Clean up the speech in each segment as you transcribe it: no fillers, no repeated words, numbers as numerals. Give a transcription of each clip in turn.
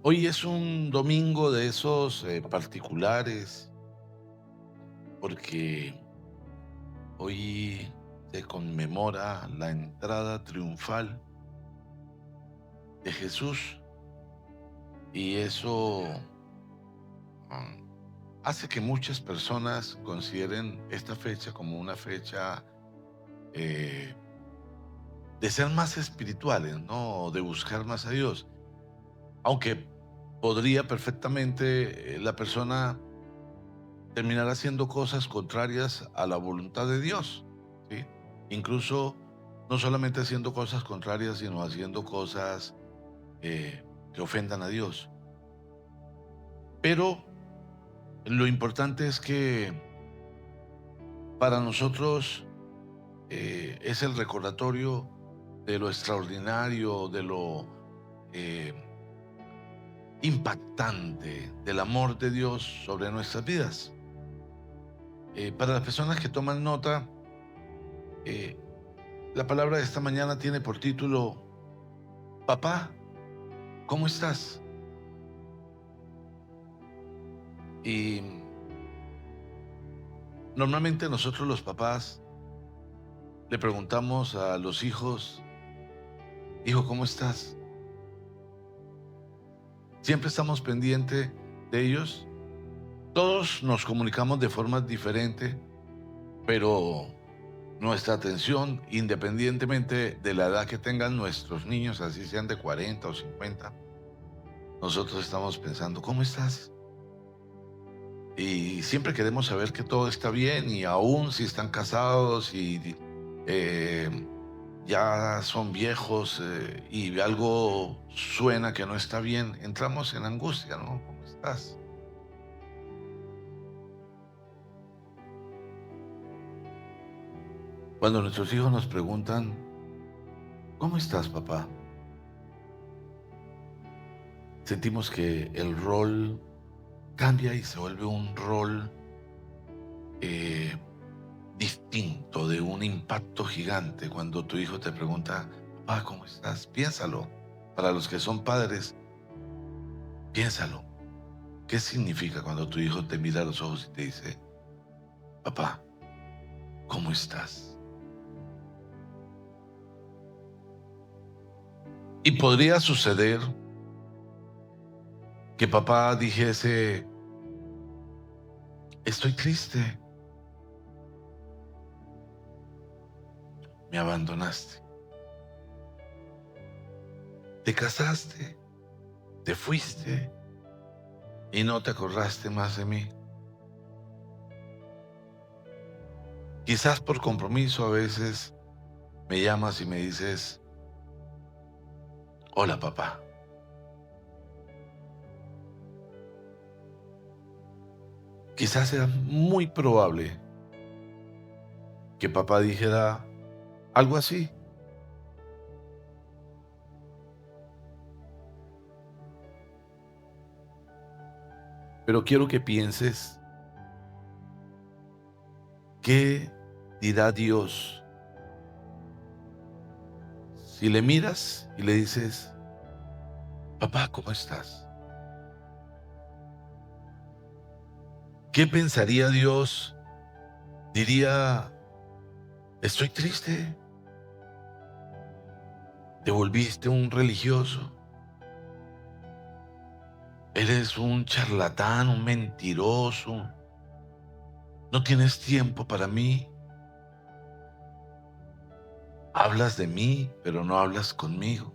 Hoy es un domingo de esos particulares porque hoy se conmemora la entrada triunfal de Jesús y eso mm, hace que muchas personas consideren esta fecha como una fecha eh, de ser más espirituales, ¿no? De buscar más a Dios. Aunque podría perfectamente la persona terminar haciendo cosas contrarias a la voluntad de Dios, ¿sí? Incluso no solamente haciendo cosas contrarias, sino haciendo cosas que ofendan a Dios. Pero lo importante es que para nosotros es el recordatorio de lo extraordinario, de lo eh, impactante del amor de Dios sobre nuestras vidas. Para las personas que toman nota, eh, la palabra de esta mañana tiene por título: Papá, ¿cómo estás? Y normalmente nosotros los papás le preguntamos a los hijos: hijo, ¿cómo estás? Siempre estamos pendientes de ellos. Todos nos comunicamos de formas diferentes, pero nuestra atención, independientemente de la edad que tengan nuestros niños, así sean de 40 o 50, nosotros estamos pensando: ¿cómo estás? Y siempre queremos saber que todo está bien, y aún si están casados y eh, ya son viejos, y algo suena que no está bien, entramos en angustia, ¿no? ¿Cómo estás? Cuando nuestros hijos nos preguntan: ¿cómo estás, papá? Sentimos que el rol cambia y se vuelve un rol eh, distinto, de un impacto gigante. Cuando tu hijo te pregunta: papá, ¿cómo estás? Piénsalo. Para los que son padres, piénsalo. ¿Qué significa cuando tu hijo te mira a los ojos y te dice: papá, ¿cómo estás? Y podría suceder que papá dijese: estoy triste, me abandonaste, te casaste, te fuiste y no te acordaste más de mí. Quizás por compromiso a veces me llamas y me dices: hola, papá. Quizás sea muy probable que papá dijera algo así, pero quiero que pienses: ¿qué dirá Dios si le miras y le dices: papá, ¿cómo estás? ¿Qué pensaría Dios? Diría: estoy triste, te volviste un religioso, eres un charlatán, un mentiroso, no tienes tiempo para mí, hablas de mí, pero no hablas conmigo,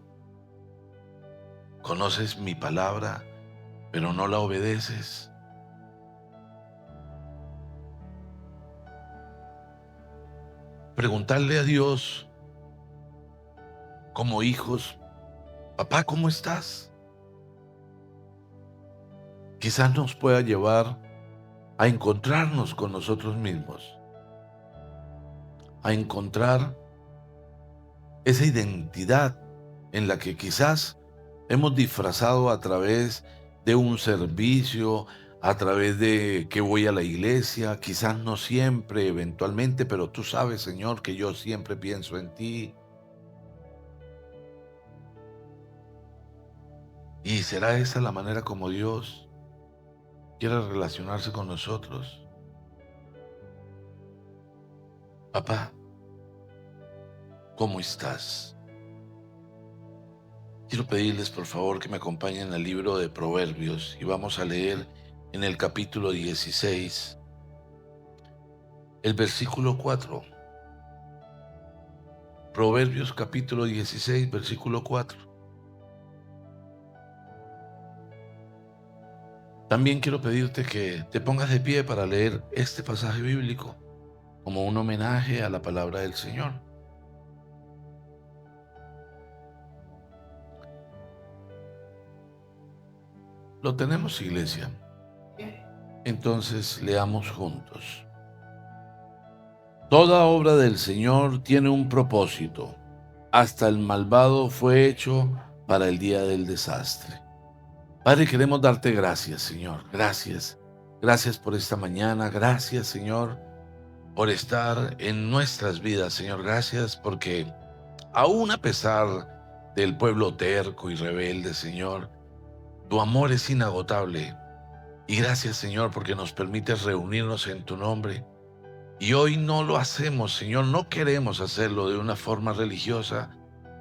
conoces mi palabra, pero no la obedeces. Preguntarle a Dios como hijos: papá, ¿cómo estás? Quizás nos pueda llevar a encontrarnos con nosotros mismos, a encontrar esa identidad en la que quizás hemos disfrazado a través de un servicio, a través de que voy a la iglesia, quizás no siempre, eventualmente, pero tú sabes, Señor, que yo siempre pienso en ti. Y será esa la manera como Dios quiere relacionarse con nosotros. Papá, ¿cómo estás? Quiero pedirles por favor que me acompañen al libro de Proverbios y vamos a leer en el capítulo 16, el versículo 4. Proverbios capítulo 16, versículo 4. También quiero pedirte que te pongas de pie para leer este pasaje bíblico como un homenaje a la palabra del Señor. ¿Lo tenemos, iglesia? Entonces leamos juntos. Toda obra del Señor tiene un propósito. Hasta el malvado fue hecho para el día del desastre. Padre, queremos darte gracias, Señor. Gracias. Gracias por esta mañana. Gracias, Señor, por estar en nuestras vidas, Señor. Gracias porque aún a pesar del pueblo terco y rebelde, Señor, tu amor es inagotable. Y gracias, Señor, porque nos permites reunirnos en tu nombre. Y hoy no lo hacemos, Señor, no queremos hacerlo de una forma religiosa,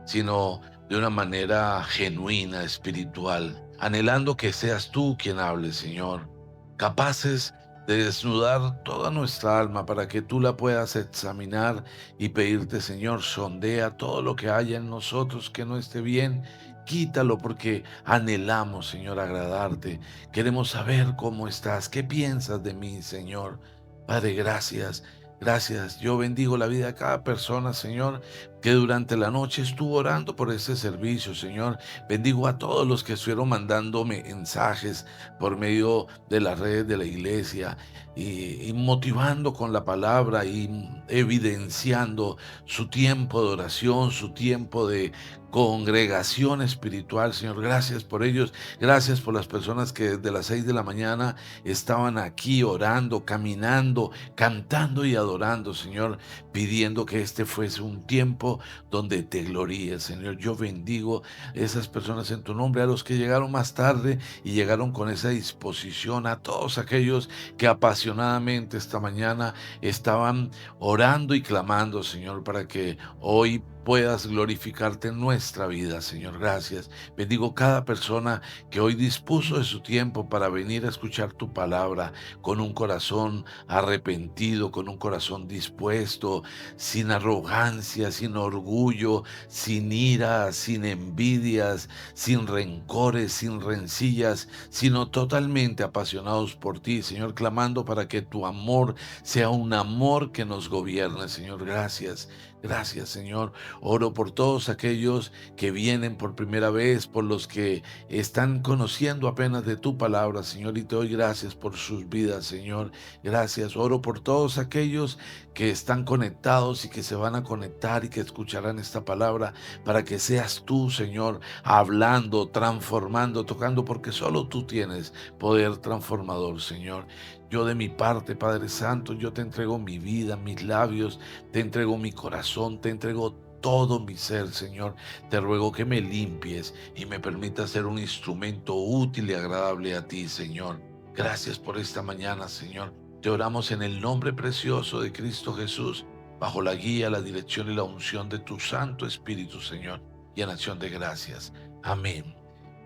sino de una manera genuina, espiritual, anhelando que seas tú quien hable, Señor, capaces de desnudar toda nuestra alma para que tú la puedas examinar y pedirte, Señor, sondea todo lo que haya en nosotros que no esté bien. Quítalo porque anhelamos, Señor, agradarte. Queremos saber cómo estás, qué piensas de mí, Señor. Padre, gracias, gracias. Yo bendigo la vida de cada persona, Señor, que durante la noche estuvo orando por este servicio, Señor. Bendigo a todos los que estuvieron mandándome mensajes por medio de las redes de la iglesia y motivando con la palabra y evidenciando su tiempo de oración, su tiempo de congregación espiritual, Señor. Gracias por ellos. Gracias por las personas que desde las 6 de la mañana estaban aquí orando, caminando, cantando y adorando, Señor, pidiendo que este fuese un tiempo donde te gloríes, Señor. Yo bendigo a esas personas en tu nombre, a los que llegaron más tarde y llegaron con esa disposición, a todos aquellos que apasionadamente esta mañana estaban orando y clamando, Señor, para que hoy puedas glorificarte en nuestra vida, Señor. Gracias. Bendigo cada persona que hoy dispuso de su tiempo para venir a escuchar tu palabra con un corazón arrepentido, con un corazón dispuesto, sin arrogancia, sin orgullo, sin ira, sin envidias, sin rencores, sin rencillas, sino totalmente apasionados por ti, Señor, clamando para que tu amor sea un amor que nos gobierne, Señor. Gracias. Gracias, Señor. Oro por todos aquellos que vienen por primera vez, por los que están conociendo apenas de tu palabra, Señor, y te doy gracias por sus vidas, Señor. Gracias. Oro por todos aquellos que están conectados y que se van a conectar y que escucharán esta palabra para que seas tú, Señor, hablando, transformando, tocando, porque solo tú tienes poder transformador, Señor. Yo de mi parte, Padre Santo, yo te entrego mi vida, mis labios, te entrego mi corazón, te entrego todo mi ser, Señor. Te ruego que me limpies y me permitas ser un instrumento útil y agradable a ti, Señor. Gracias por esta mañana, Señor. Te oramos en el nombre precioso de Cristo Jesús, bajo la guía, la dirección y la unción de tu Santo Espíritu, Señor, y en acción de gracias. Amén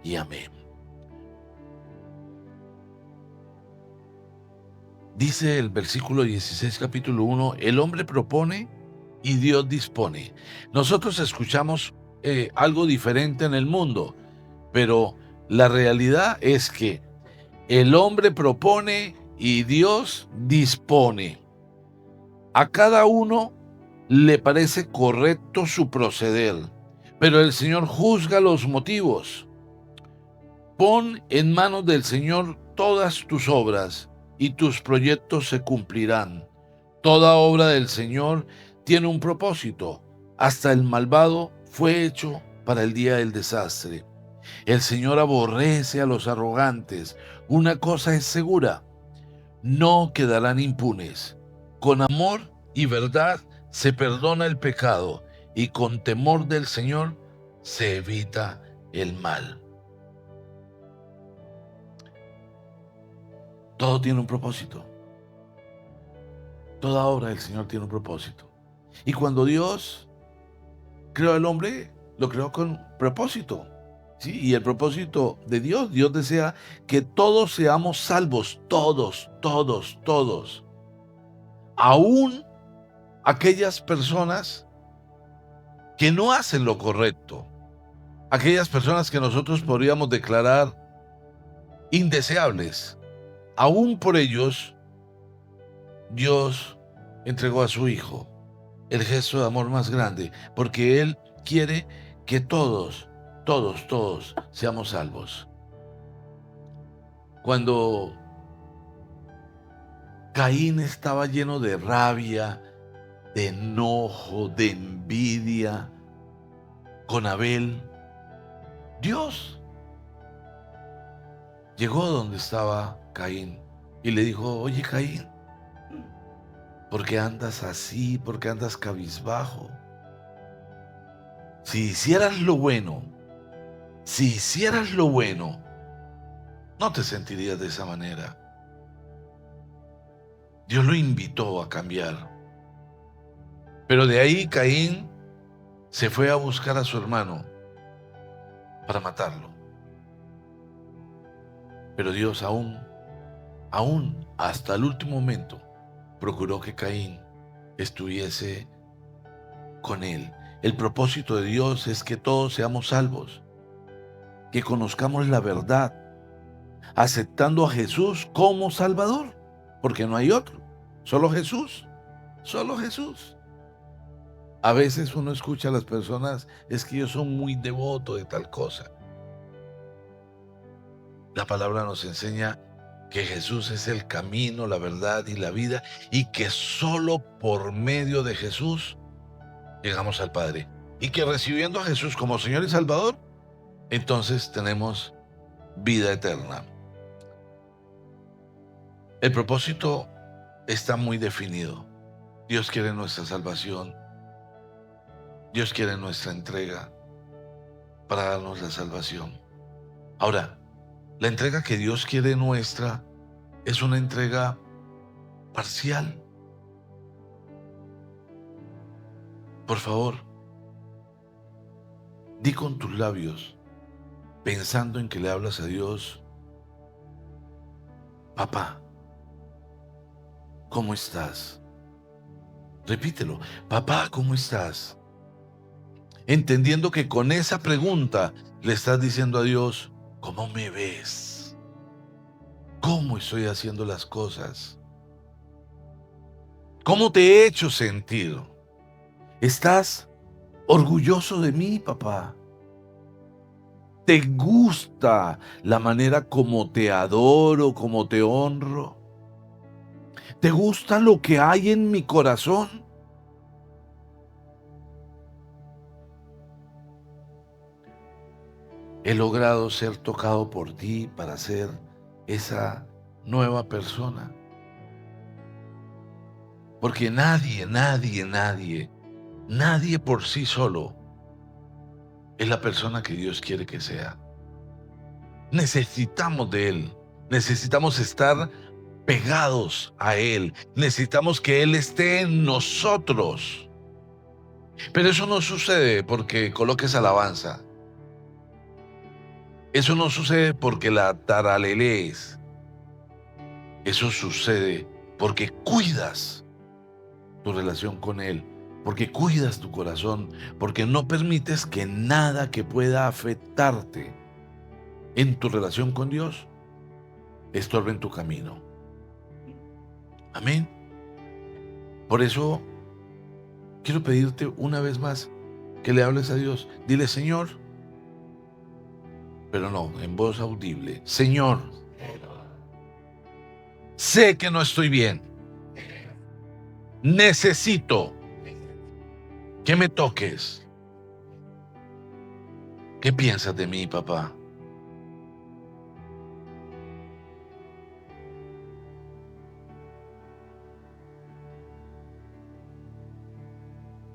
y amén. Dice el versículo 16, capítulo 1, el hombre propone y Dios dispone. Nosotros escuchamos algo diferente en el mundo, pero la realidad es que el hombre propone y Dios dispone. A cada uno le parece correcto su proceder, pero el Señor juzga los motivos. Pon en manos del Señor todas tus obras y tus proyectos se cumplirán. Toda obra del Señor tiene un propósito. Hasta el malvado fue hecho para el día del desastre. El Señor aborrece a los arrogantes. Una cosa es segura: no quedarán impunes. Con amor y verdad se perdona el pecado y con temor del Señor se evita el mal. Todo tiene un propósito. Toda obra del Señor tiene un propósito. Y cuando Dios creó al hombre, lo creó con propósito. ¿Sí? Y el propósito de Dios, Dios desea que todos seamos salvos, todos, todos, todos. Aún aquellas personas que no hacen lo correcto, aquellas personas que nosotros podríamos declarar indeseables, aún por ellos, Dios entregó a su Hijo, el gesto de amor más grande, porque Él quiere que todos, todos, todos seamos salvos. Cuando Caín estaba lleno de rabia, de enojo, de envidia con Abel, Dios llegó donde estaba Caín y le dijo: oye, Caín, ¿por qué andas así? ¿Por qué andas cabizbajo? Si hicieras lo bueno, si hicieras lo bueno, no te sentirías de esa manera. Dios lo invitó a cambiar. Pero de ahí Caín se fue a buscar a su hermano para matarlo. Pero Dios aún hasta el último momento, procuró que Caín estuviese con él. El propósito de Dios es que todos seamos salvos, que conozcamos la verdad, aceptando a Jesús como Salvador, porque no hay otro, solo Jesús, solo Jesús. A veces uno escucha a las personas: es que yo soy muy devoto de tal cosa. La palabra nos enseña que Jesús es el camino, la verdad y la vida, y que solo por medio de Jesús llegamos al Padre. Y que recibiendo a Jesús como Señor y Salvador, entonces tenemos vida eterna. El propósito está muy definido. Dios quiere nuestra salvación. Dios quiere nuestra entrega para darnos la salvación. Ahora, la entrega que Dios quiere nuestra es una entrega parcial. Por favor, di con tus labios, pensando en que le hablas a Dios: papá, ¿cómo estás? Repítelo: papá, ¿cómo estás? Entendiendo que con esa pregunta le estás diciendo a Dios: ¿cómo me ves? ¿Cómo estoy haciendo las cosas? ¿Cómo te he hecho sentir? ¿Estás orgulloso de mí, papá? ¿Te gusta la manera como te adoro, como te honro? ¿Te gusta lo que hay en mi corazón? He logrado ser tocado por ti para ser esa nueva persona. Porque nadie por sí solo es la persona que Dios quiere que sea. Necesitamos de Él. Necesitamos estar pegados a Él. Necesitamos que Él esté en nosotros. Pero eso no sucede porque coloques alabanza. Eso no sucede porque la taralelees. Eso sucede porque cuidas tu relación con Él, porque cuidas tu corazón, porque no permites que nada que pueda afectarte en tu relación con Dios estorbe en tu camino. Amén. Por eso quiero pedirte una vez más que le hables a Dios. Dile: Señor, pero no, en voz audible: Señor, sé que no estoy bien. Necesito que me toques. ¿Qué piensas de mí, papá?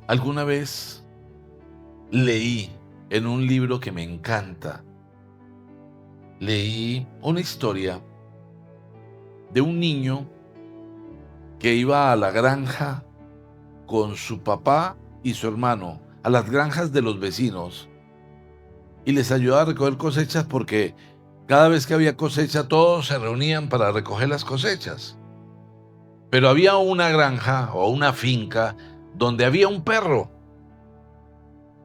Alguna vez leí en un libro que me encanta, leí una historia de un niño que iba a la granja con su papá y su hermano, a las granjas de los vecinos, y les ayudaba a recoger cosechas porque cada vez que había cosecha todos se reunían para recoger las cosechas. Pero había una granja o una finca donde había un perro,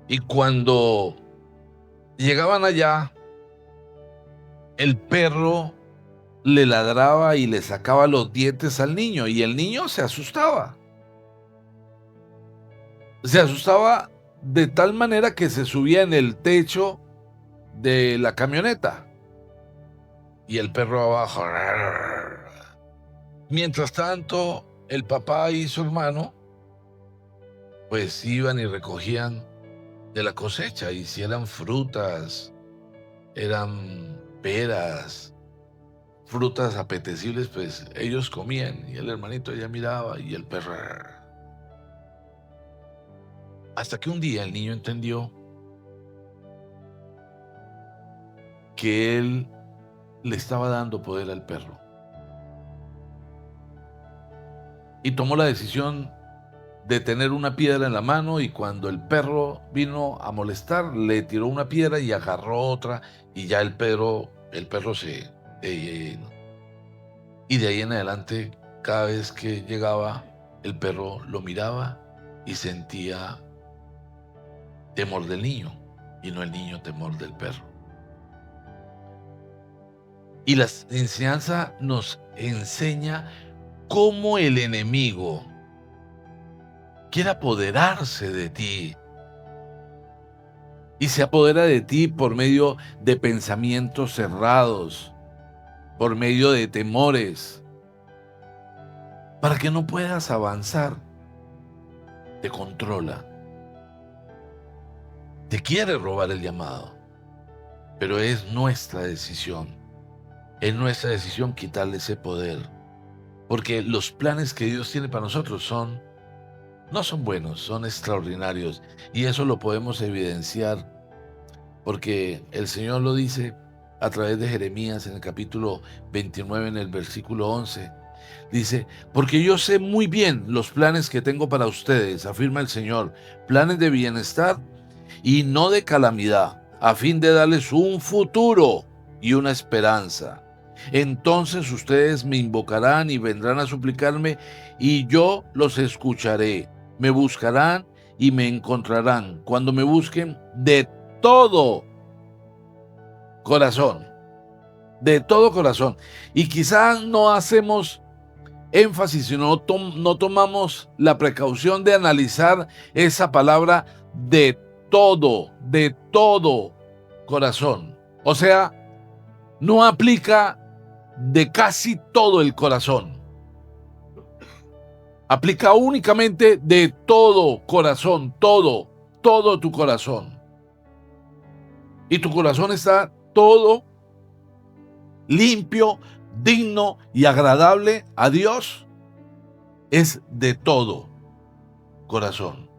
y cuando llegaban allá, el perro le ladraba y le sacaba los dientes al niño, y el niño se asustaba. Se asustaba de tal manera que se subía en el techo de la camioneta y el perro abajo. Mientras tanto, el papá y su hermano pues iban y recogían de la cosecha, y si eran frutas, eran peras, frutas apetecibles, pues ellos comían, y el hermanito ya miraba y el perro. Hasta que un día el niño entendió que él le estaba dando poder al perro, y tomó la decisión de tener una piedra en la mano, y cuando el perro vino a molestar, le tiró una piedra y agarró otra, y ya el perro se... y de ahí en adelante, cada vez que llegaba, el perro lo miraba y sentía temor del niño, y no el niño temor del perro. Y la enseñanza nos enseña cómo el enemigo quiere apoderarse de ti, y se apodera de ti por medio de pensamientos cerrados, por medio de temores, para que no puedas avanzar. Te controla, te quiere robar el llamado, pero es nuestra decisión. Es nuestra decisión quitarle ese poder, porque los planes que Dios tiene para nosotros no son buenos, son extraordinarios, y eso lo podemos evidenciar porque el Señor lo dice a través de Jeremías en el capítulo 29, en el versículo 11. Dice: porque yo sé muy bien los planes que tengo para ustedes, afirma el Señor, planes de bienestar y no de calamidad, a fin de darles un futuro y una esperanza. Entonces ustedes me invocarán y vendrán a suplicarme, y yo los escucharé. Me buscarán y me encontrarán cuando me busquen de todo corazón, de todo corazón. Y quizás no hacemos énfasis, si no tomamos la precaución de analizar esa palabra de todo corazón. O sea, no aplica de casi todo el corazón. Aplica únicamente de todo corazón, todo tu corazón. Y tu corazón está todo limpio, digno y agradable a Dios. Es de todo corazón.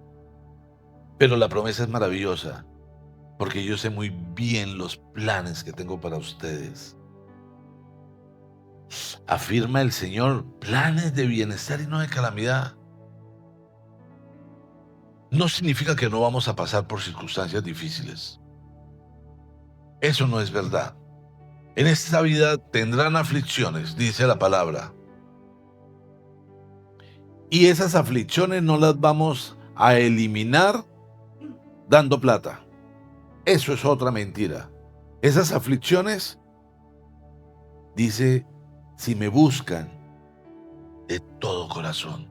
Pero la promesa es maravillosa, porque yo sé muy bien los planes que tengo para ustedes. Afirma el Señor, planes de bienestar y no de calamidad. No significa que no vamos a pasar por circunstancias difíciles. Eso no es verdad. En esta vida tendrán aflicciones, dice la palabra. Y esas aflicciones no las vamos a eliminar dando plata. Eso es otra mentira. Esas aflicciones, dice, si me buscan de todo corazón.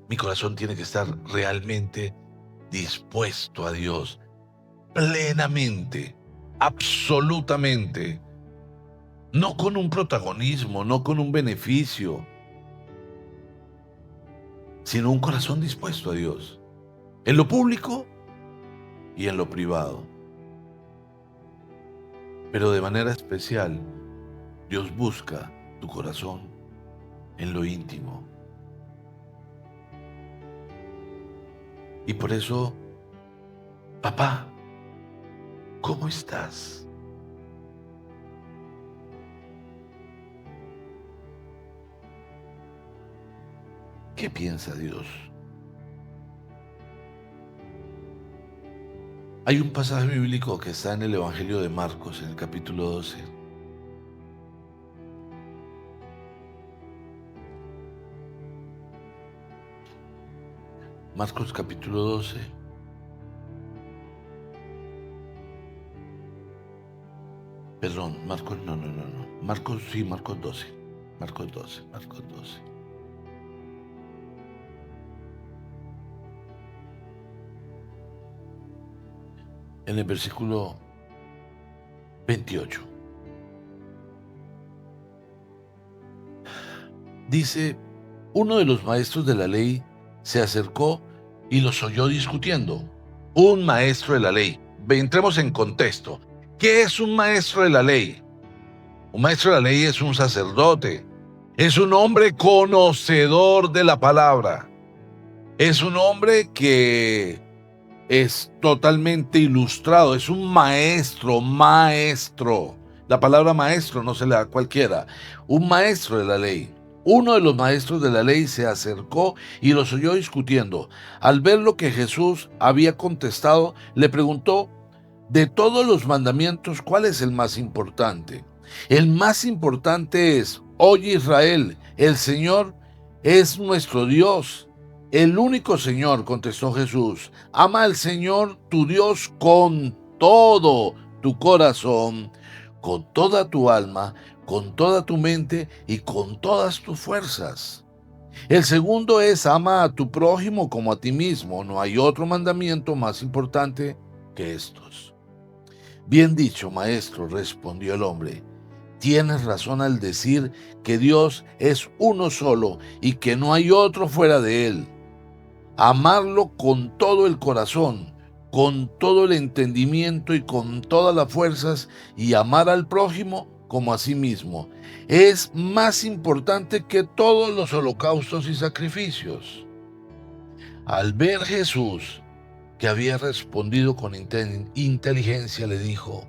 Mi corazón tiene que estar realmente dispuesto a Dios, plenamente, absolutamente. No con un protagonismo, no con un beneficio, sino un corazón dispuesto a Dios, en lo público y en lo privado. Pero de manera especial, Dios busca tu corazón en lo íntimo. Y por eso, papá, ¿cómo estás? ¿Qué piensa Dios? Hay un pasaje bíblico que está en el Evangelio de Marcos, en el capítulo 12. Marcos capítulo 12. Perdón, Marcos, no. Marcos, sí, Marcos 12. Marcos 12, Marcos 12. En el versículo 28. Dice, uno de los maestros de la ley se acercó y los oyó discutiendo. Un maestro de la ley. Entremos en contexto. ¿Qué es un maestro de la ley? Un maestro de la ley es un sacerdote. Es un hombre conocedor de la palabra. Es un hombre que es totalmente ilustrado. Es un maestro. La palabra maestro no se le da a cualquiera. Un maestro de la ley. Uno de los maestros de la ley se acercó y los oyó discutiendo. Al ver lo que Jesús había contestado, le preguntó, de todos los mandamientos, ¿cuál es el más importante? El más importante es, oye Israel, el Señor es nuestro Dios, el único Señor, contestó Jesús. Ama al Señor tu Dios con todo tu corazón, con toda tu alma, con toda tu mente y con todas tus fuerzas. El segundo es ama a tu prójimo como a ti mismo. No hay otro mandamiento más importante que estos. Bien dicho, maestro, respondió el hombre. Tienes razón al decir que Dios es uno solo y que no hay otro fuera de él. Amarlo con todo el corazón, con todo el entendimiento y con todas las fuerzas, y amar al prójimo como a sí mismo es más importante que todos los holocaustos y sacrificios. Al ver Jesús que había respondido con inteligencia, le dijo,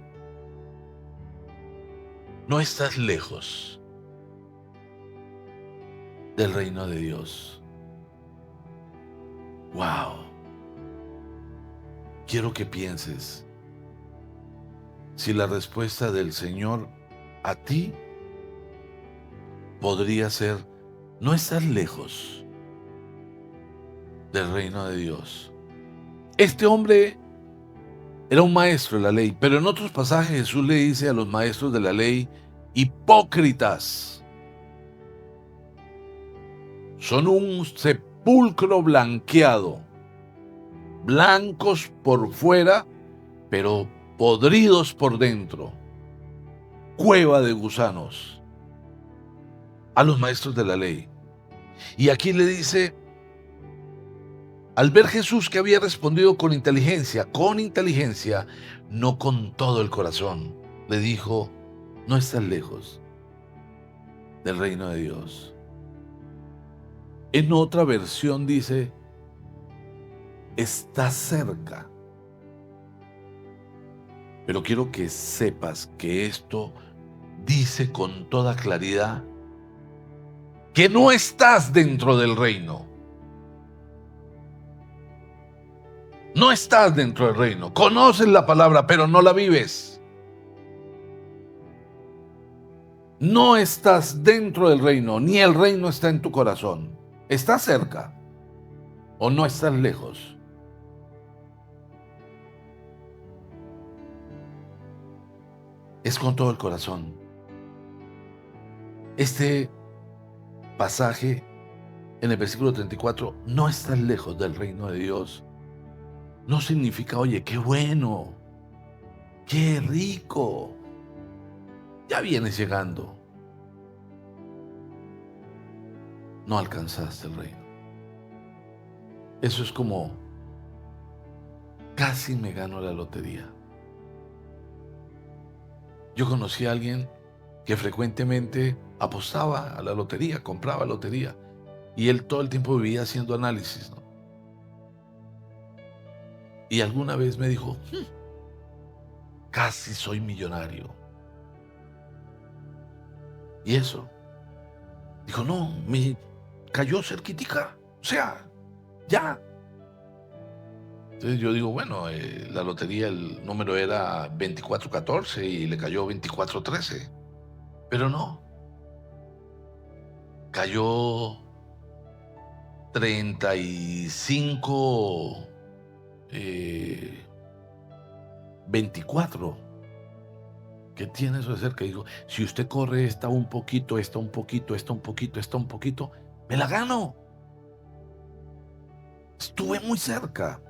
no estás lejos del reino de Dios. ¡Wow! Quiero que pienses si la respuesta del Señor a ti podría ser, no estás lejos del reino de Dios. Este hombre era un maestro de la ley, pero en otros pasajes Jesús le dice a los maestros de la ley, hipócritas, son un sepulcro blanqueado, blancos por fuera, pero podridos por dentro, cueva de gusanos, a los maestros de la ley. Y aquí le dice, al ver Jesús que había respondido con inteligencia, no con todo el corazón, le dijo, no estás lejos del reino de Dios. En otra versión dice, está cerca. Pero quiero que sepas que esto dice con toda claridad que no estás dentro del reino. No estás dentro del reino. Conoces la palabra, pero no la vives. No estás dentro del reino, ni el reino está en tu corazón. ¿Estás cerca o no estás lejos? Es con todo el corazón. Este pasaje en el versículo 34, no estás lejos del reino de Dios, no significa, oye, qué bueno, qué rico, ya vienes llegando. No alcanzaste el reino. Eso es como, casi me gano la lotería. Yo conocí a alguien que frecuentemente apostaba a la lotería, compraba lotería, y él todo el tiempo vivía haciendo análisis, ¿no? Y alguna vez me dijo, casi soy millonario. ¿Y eso? Dijo, no, me cayó cerquitica. sea, ya. Entonces yo digo, bueno, la lotería, el número era 2414 y le cayó 2413. Pero no, cayó 35, 24. ¿Qué tiene eso de cerca? Digo, si usted corre esta un poquito, esta un poquito, esta un poquito, esta un poquito, me la gano. Estuve muy cerca.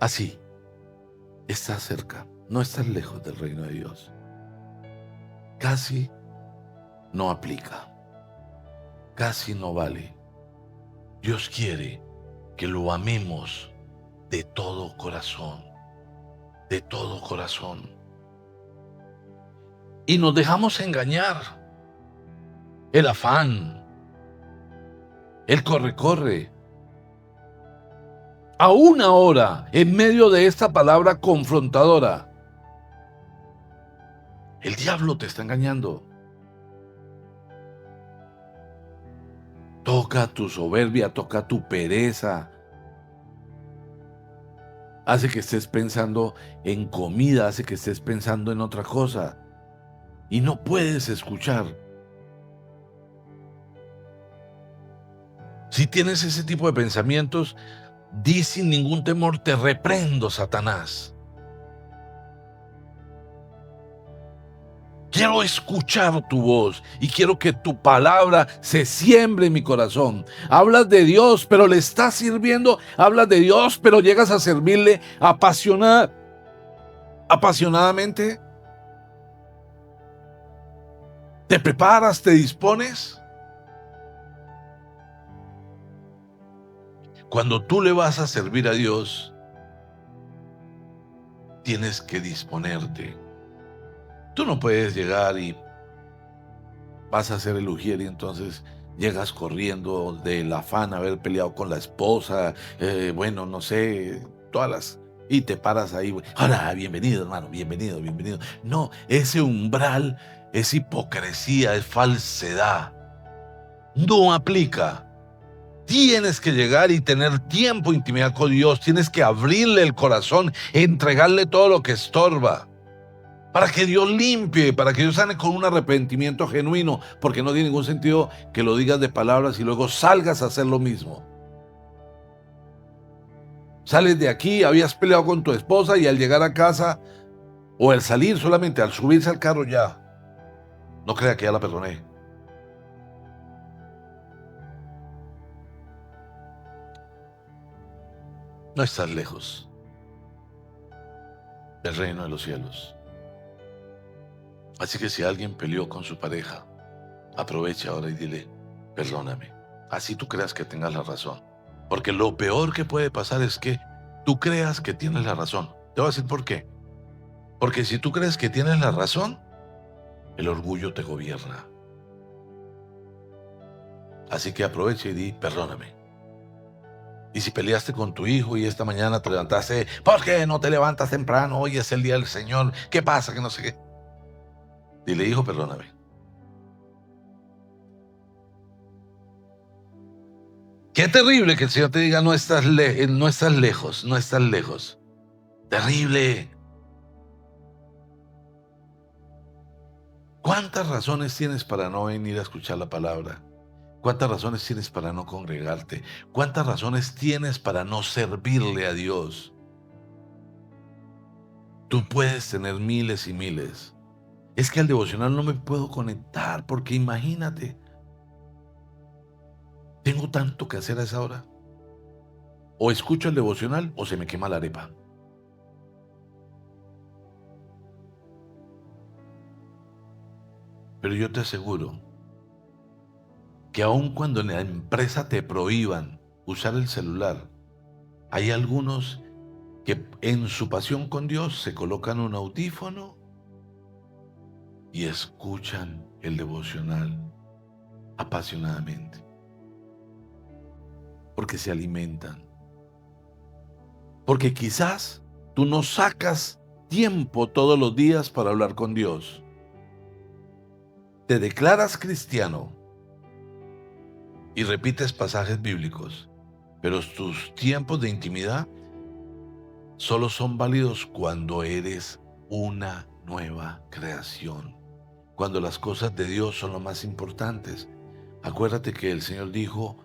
Así, estás cerca, no estás lejos del reino de Dios. Casi no aplica, casi no vale. Dios quiere que lo amemos de todo corazón, de todo corazón. Y nos dejamos engañar. El afán, el corre. Aún ahora, en medio de esta palabra confrontadora, el diablo te está engañando. Toca tu soberbia, toca tu pereza. Hace que estés pensando en comida, hace que estés pensando en otra cosa. Y no puedes escuchar. Si tienes ese tipo de pensamientos, di sin ningún temor, te reprendo, Satanás. Quiero escuchar tu voz y quiero que tu palabra se siembre en mi corazón. Hablas de Dios, pero le estás sirviendo. Hablas de Dios, pero llegas a servirle apasionadamente. ¿Te preparas? ¿Te dispones? Cuando tú le vas a servir a Dios, tienes que disponerte. Tú no puedes llegar y vas a hacer el ujier y entonces llegas corriendo del afán de haber peleado con la esposa, bueno, no sé, y te paras ahí. Hola, bienvenido, hermano, bienvenido. No, ese umbral es hipocresía, es falsedad. No aplica. Tienes que llegar y tener tiempo, intimidad con Dios. Tienes que abrirle el corazón, entregarle todo lo que estorba. Para que Dios limpie, para que Dios sane con un arrepentimiento genuino, porque no tiene ningún sentido que lo digas de palabras y luego salgas a hacer lo mismo. Sales de aquí, habías peleado con tu esposa y al llegar a casa, o al salir solamente, al subirse al carro ya, no crea que ya la perdoné. No estás lejos del reino de los cielos. Así que si alguien peleó con su pareja, aprovecha ahora y dile, perdóname. Así tú creas que tengas la razón. Porque lo peor que puede pasar es que tú creas que tienes la razón. Te voy a decir por qué. Porque si tú crees que tienes la razón, el orgullo te gobierna. Así que aprovecha y di, perdóname. Y si peleaste con tu hijo y esta mañana te levantaste, ¿por qué no te levantas temprano? Hoy es el día del Señor. ¿Qué pasa? Que no sé qué. Dile, hijo, perdóname. Qué terrible que el Señor te diga, no estás lejos, no estás lejos. Terrible. ¿Cuántas razones tienes para no venir a escuchar la palabra? ¿Cuántas razones tienes para no congregarte? ¿Cuántas razones tienes para no servirle a Dios? Tú puedes tener miles y miles. Es que al devocional no me puedo conectar porque imagínate, tengo tanto que hacer a esa hora. O escucho el devocional o se me quema la arepa. Pero yo te aseguro que aun cuando en la empresa te prohíban usar el celular, hay algunos que en su pasión con Dios se colocan un audífono y escuchan el devocional apasionadamente, porque se alimentan. Porque quizás tú no sacas tiempo todos los días para hablar con Dios. Te declaras cristiano y repites pasajes bíblicos, pero tus tiempos de intimidad solo son válidos cuando eres una nueva creación, cuando las cosas de Dios son lo más importantes. Acuérdate que el Señor dijo: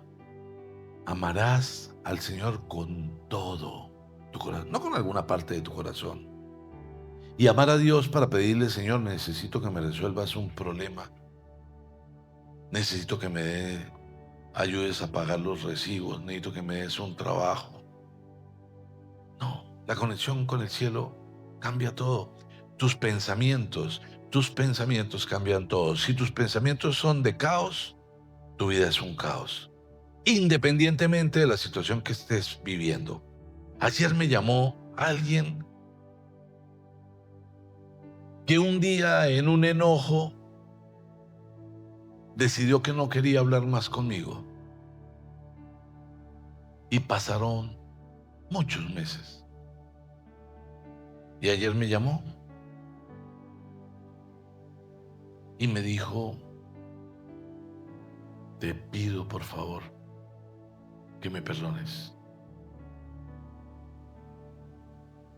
amarás al Señor con todo tu corazón, no con alguna parte de tu corazón. Y amar a Dios para pedirle: Señor, necesito que me resuelvas un problema, necesito que me ayudes a pagar los recibos, necesito que me des un trabajo. No, la conexión con el cielo cambia todo. Tus pensamientos cambian todo. Si tus pensamientos son de caos, tu vida es un caos, independientemente de la situación que estés viviendo. Ayer me llamó alguien que un día, en un enojo, decidió que no quería hablar más conmigo. Y pasaron muchos meses. Y ayer me llamó y me dijo: te pido por favor que me perdones.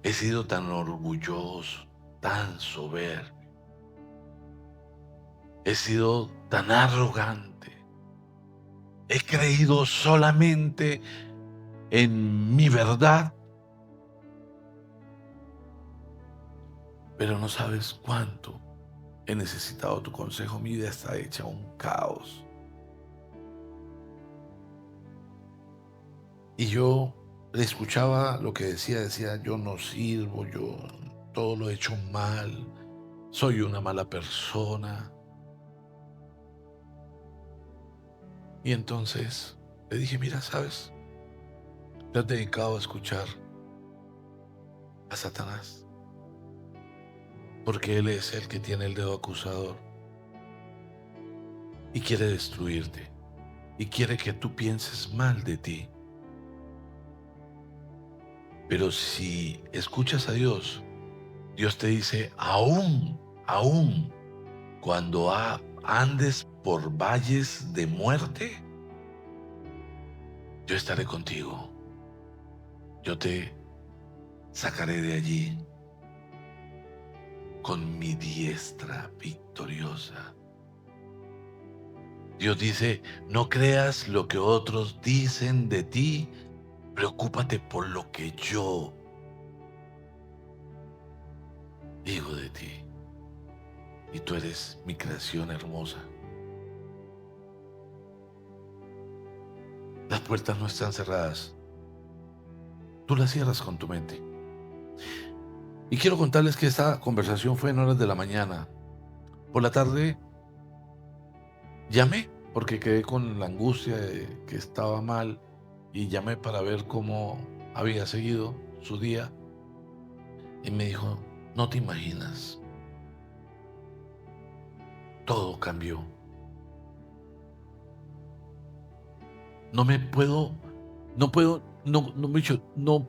He sido tan orgulloso, tan soberbio. He sido tan arrogante. He creído solamente en mi verdad. Pero no sabes cuánto he necesitado tu consejo. Mi vida está hecha un caos. Y yo le escuchaba lo que decía: yo no sirvo, yo todo lo he hecho mal, soy una mala persona. Y entonces le dije: mira, ¿sabes? Te has dedicado a escuchar a Satanás, porque él es el que tiene el dedo acusador y quiere destruirte, y quiere que tú pienses mal de ti. Pero si escuchas a Dios, Dios te dice: aún cuando andes por valles de muerte, yo estaré contigo. Yo te sacaré de allí con mi diestra victoriosa. Dios dice: no creas lo que otros dicen de ti, preocúpate por lo que yo digo de ti. Y tú eres mi creación hermosa. Las puertas no están cerradas, tú las cierras con tu mente. Y quiero contarles que esta conversación fue en horas de la mañana. Por la tarde llamé porque quedé con la angustia de que estaba mal, y llamé para ver cómo había seguido su día. Y me dijo: no te imaginas, todo cambió. No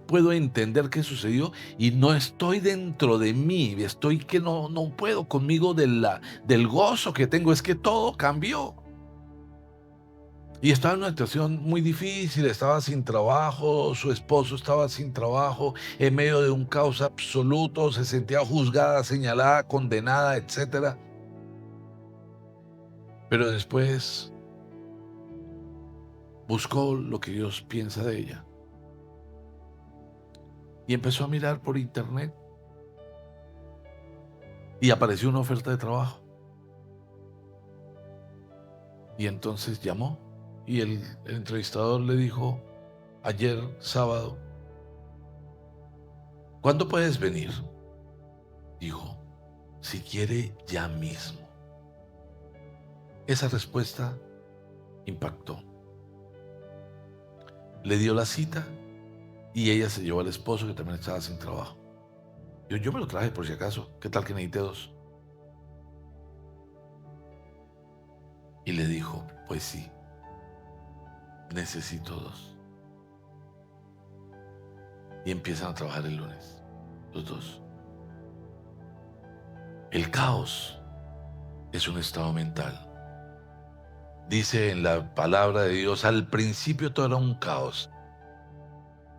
puedo entender qué sucedió, y no estoy dentro de mí, estoy que no puedo conmigo del gozo que tengo. Es que todo cambió. Y estaba en una situación muy difícil, estaba sin trabajo, su esposo estaba sin trabajo, en medio de un caos absoluto, se sentía juzgada, señalada, condenada, etc. Pero después buscó lo que Dios piensa de ella y empezó a mirar por internet, y apareció una oferta de trabajo. Y entonces llamó, y el entrevistador le dijo ayer sábado: ¿cuándo puedes venir? Dijo: si quiere, ya mismo. Esa respuesta impactó. Le dio la cita y ella se llevó al esposo, que también estaba sin trabajo. Yo me lo traje por si acaso, ¿qué tal que necesite dos? Y le dijo: pues sí, necesito dos. Y empiezan a trabajar el lunes, los dos. El caos es un estado mental. Dice en la palabra de Dios, al principio todo era un caos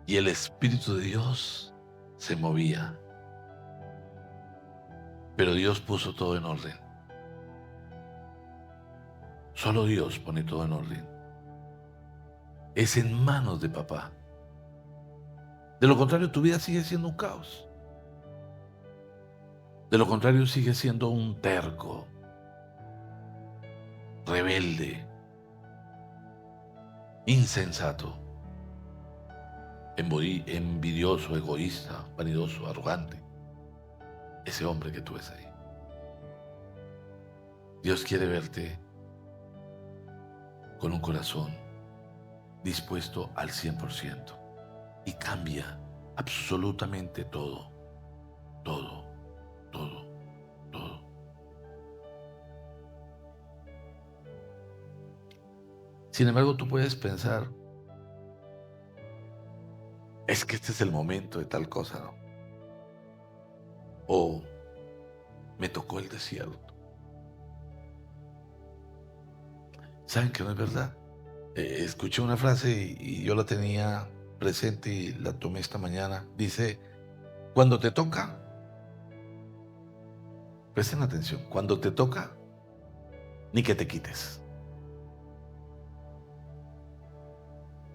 y el Espíritu de Dios se movía, pero Dios puso todo en orden. Solo Dios pone todo en orden. Es en manos de papá. De lo contrario, tu vida sigue siendo un caos. De lo contrario, sigue siendo un terco, rebelde, insensato, envidioso, egoísta, vanidoso, arrogante. Ese hombre que tú ves ahí. Dios quiere verte con un corazón dispuesto al 100% y cambia absolutamente todo, todo, todo, todo. Sin embargo, tú puedes pensar, es que este es el momento de tal cosa, ¿no? O me tocó el desierto. ¿Saben que no es verdad? Escuché una frase y yo la tenía presente y la tomé esta mañana. Dice, cuando te toca, presten atención, cuando te toca, ni que te quites.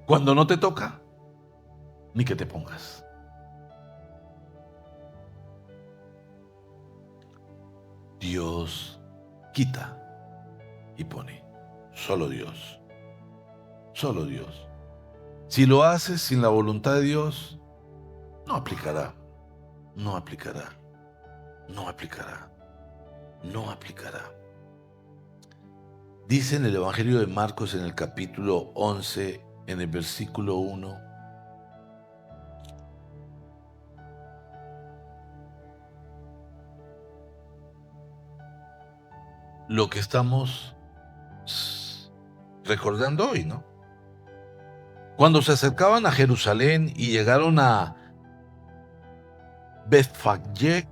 Cuando no te toca, ni que te pongas. Dios quita y pone. Solo Dios. Solo Dios. Si lo haces sin la voluntad de Dios, no aplicará. No aplicará. No aplicará. No aplicará. Dice en el Evangelio de Marcos, en el capítulo 11, en el versículo 1, lo que estamos recordando hoy, ¿no? Cuando se acercaban a Jerusalén y llegaron a Betfagé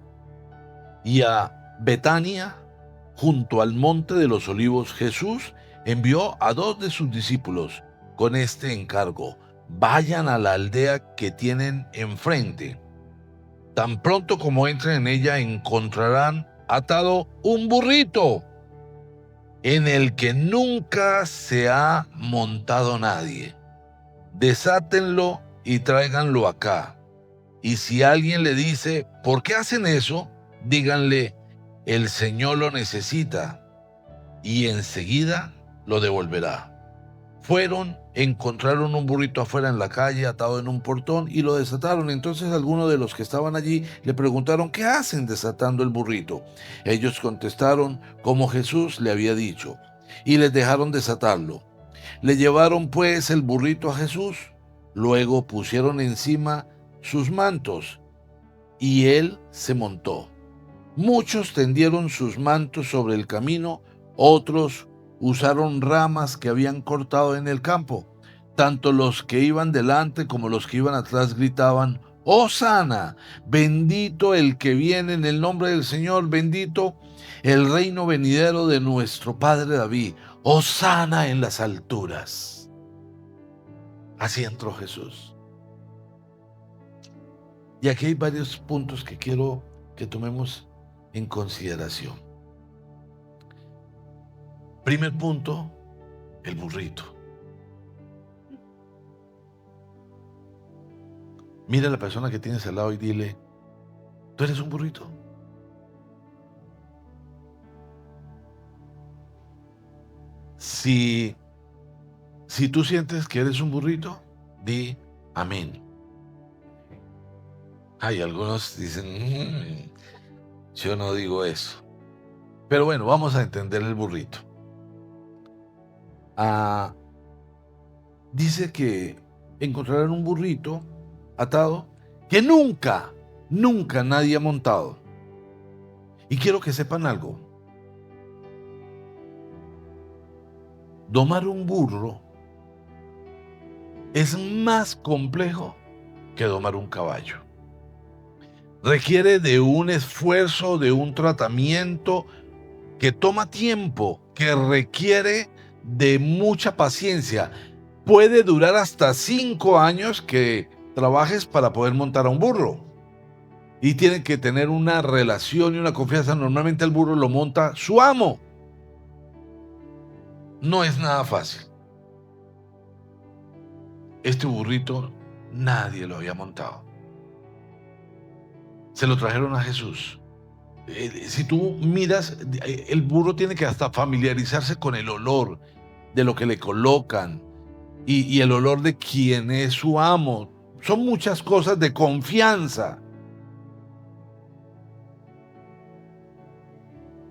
y a Betania, junto al monte de los olivos, Jesús envió a 2 de sus discípulos con este encargo: vayan a la aldea que tienen enfrente. Tan pronto como entren en ella, encontrarán atado un burrito en el que nunca se ha montado nadie. Desátenlo y tráiganlo acá. Y si alguien le dice, ¿por qué hacen eso?, díganle, el Señor lo necesita y enseguida lo devolverá. Fueron, encontraron un burrito afuera en la calle, atado en un portón, y lo desataron. Entonces algunos de los que estaban allí le preguntaron, ¿qué hacen desatando el burrito? Ellos contestaron como Jesús le había dicho, y les dejaron desatarlo. Le llevaron pues el burrito a Jesús, luego pusieron encima sus mantos, y él se montó. Muchos tendieron sus mantos sobre el camino, otros usaron ramas que habían cortado en el campo. Tanto los que iban delante como los que iban atrás gritaban, ¡Hosana! Bendito el que viene en el nombre del Señor, bendito el reino venidero de nuestro Padre David. ¡Hosana en las alturas! Así entró Jesús. Y aquí hay varios puntos que quiero que tomemos en consideración. Primer punto, el burrito. Mira a la persona que tienes al lado y dile, ¿tú eres un burrito? Si tú sientes que eres un burrito, di amén. Hay algunos dicen, yo no digo eso. Pero bueno, vamos a entender el burrito. Dice que encontrarán un burrito atado que nunca nadie ha montado. Y quiero que sepan algo. Domar un burro es más complejo que domar un caballo. Requiere de un esfuerzo, de un tratamiento que toma tiempo, que requiere de mucha paciencia. Puede durar hasta 5 años que trabajes para poder montar a un burro. Y tienen que tener una relación y una confianza. Normalmente el burro lo monta su amo. No es nada fácil. Este burrito nadie lo había montado. Se lo trajeron a Jesús. Si tú miras, el burro tiene que hasta familiarizarse con el olor de lo que le colocan y el olor de quien es su amo. Son muchas cosas de confianza.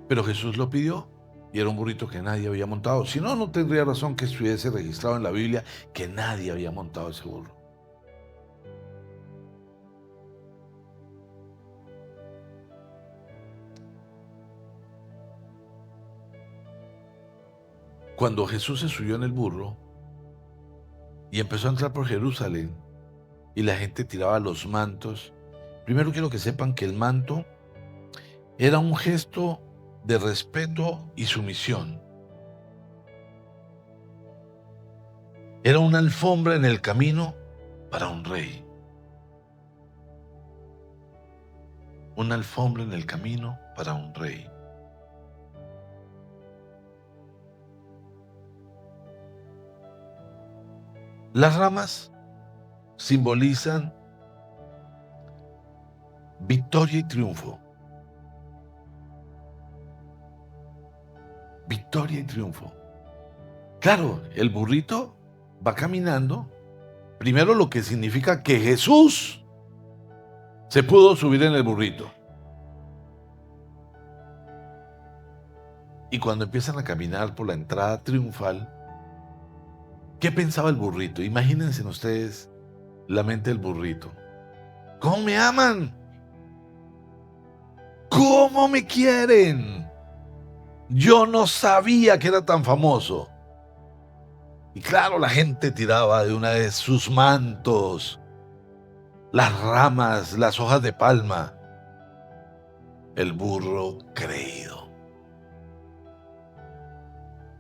Pero Jesús lo pidió y era un burrito que nadie había montado. Si no, no tendría razón que estuviese registrado en la Biblia que nadie había montado ese burro. Cuando Jesús se subió en el burro y empezó a entrar por Jerusalén y la gente tiraba los mantos, primero quiero que sepan que el manto era un gesto de respeto y sumisión. Era una alfombra en el camino para un rey. Una alfombra en el camino para un rey. Las ramas simbolizan victoria y triunfo. Victoria y triunfo. Claro, el burrito va caminando. Primero lo que significa que Jesús se pudo subir en el burrito. Y cuando empiezan a caminar por la entrada triunfal, ¿qué pensaba el burrito? Imagínense ustedes la mente del burrito. ¿Cómo me aman? ¿Cómo me quieren? Yo no sabía que era tan famoso. Y claro, la gente tiraba de una de sus mantos, las ramas, las hojas de palma. El burro creído.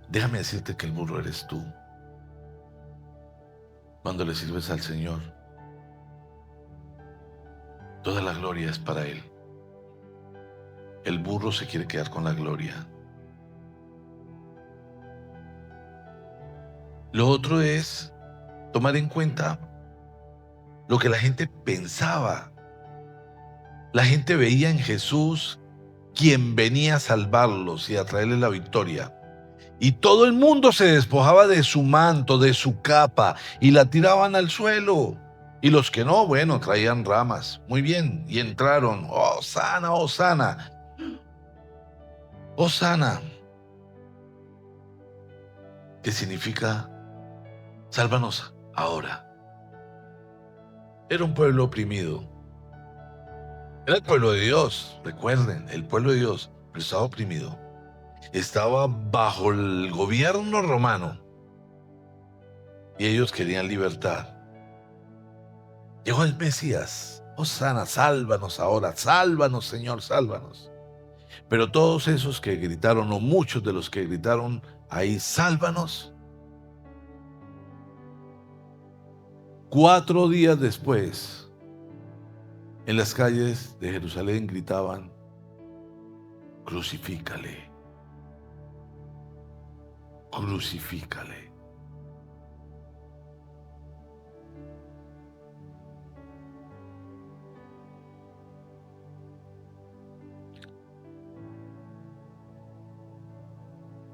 Déjame decirte que el burro eres tú. Cuando le sirves al Señor, toda la gloria es para Él. El burro se quiere quedar con la gloria. Lo otro es tomar en cuenta lo que la gente pensaba. La gente veía en Jesús quien venía a salvarlos y a traerles la victoria. Y todo el mundo se despojaba de su manto, de su capa, y la tiraban al suelo. Y los que no, bueno, traían ramas. Muy bien, y entraron. ¡Hosana, hosana! ¡Hosana! ¿Qué significa? Sálvanos ahora. Era un pueblo oprimido. Era el pueblo de Dios, recuerden, el pueblo de Dios, pero estaba oprimido. Estaba bajo el gobierno romano y ellos querían libertad. Llegó el Mesías. Hosana, sálvanos ahora, sálvanos, Señor, sálvanos. Pero todos esos que gritaron, o muchos de los que gritaron ahí, sálvanos, 4 días después, en las calles de Jerusalén gritaban, crucifícale, crucifícale.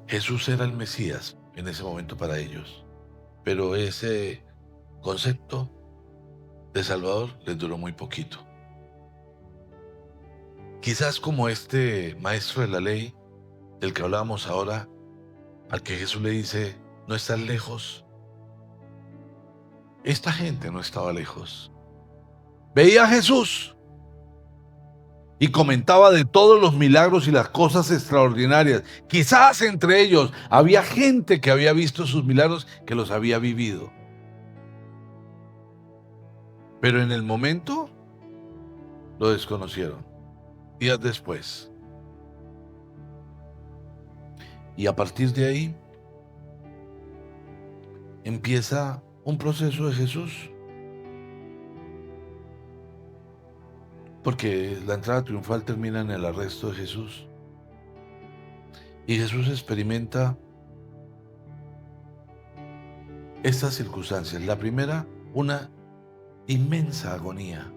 Jesús era el Mesías en ese momento para ellos, pero ese concepto de Salvador les duró muy poquito. Quizás como este maestro de la ley del que hablábamos ahora, al que Jesús le dice, no estás lejos. Esta gente no estaba lejos. Veía a Jesús y comentaba de todos los milagros y las cosas extraordinarias. Quizás entre ellos había gente que había visto sus milagros, que los había vivido. Pero en el momento lo desconocieron. Días después. Y a partir de ahí empieza un proceso de Jesús. Porque la entrada triunfal termina en el arresto de Jesús. Y Jesús experimenta estas circunstancias. La primera, una inmensa agonía.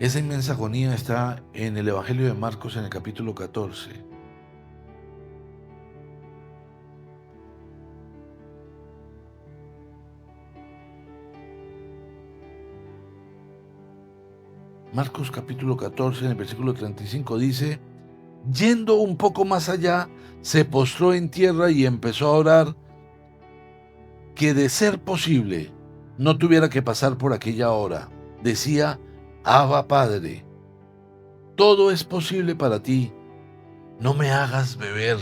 Esa inmensa agonía está en el Evangelio de Marcos en el capítulo 14. Marcos capítulo 14, en el versículo 35 dice: yendo un poco más allá, se postró en tierra y empezó a orar que de ser posible no tuviera que pasar por aquella hora. Decía: Abba, Padre, todo es posible para ti, no me hagas beber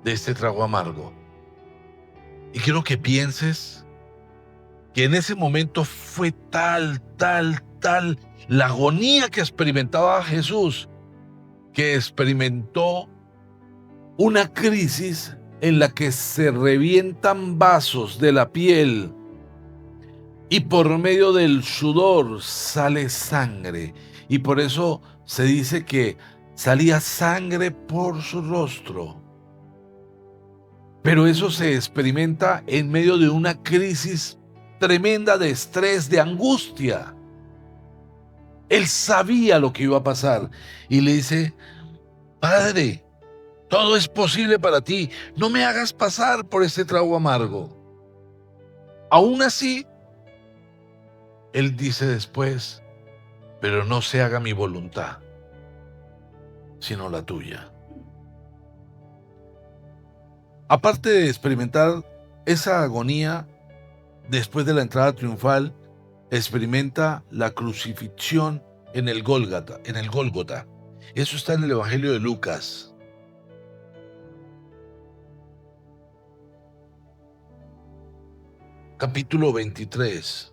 de este trago amargo. Y quiero que pienses que en ese momento fue tal la agonía que experimentaba Jesús, que experimentó una crisis en la que se revientan vasos de la piel y por medio del sudor sale sangre. Y por eso se dice que salía sangre por su rostro. Pero eso se experimenta en medio de una crisis tremenda de estrés, de angustia. Él sabía lo que iba a pasar y le dice: Padre, todo es posible para ti, no me hagas pasar por este trago amargo. Aún así, él dice después: pero no se haga mi voluntad, sino la tuya. Aparte de experimentar esa agonía, después de la entrada triunfal, experimenta la crucifixión en el Gólgota. Eso está en el Evangelio de Lucas. Capítulo 23.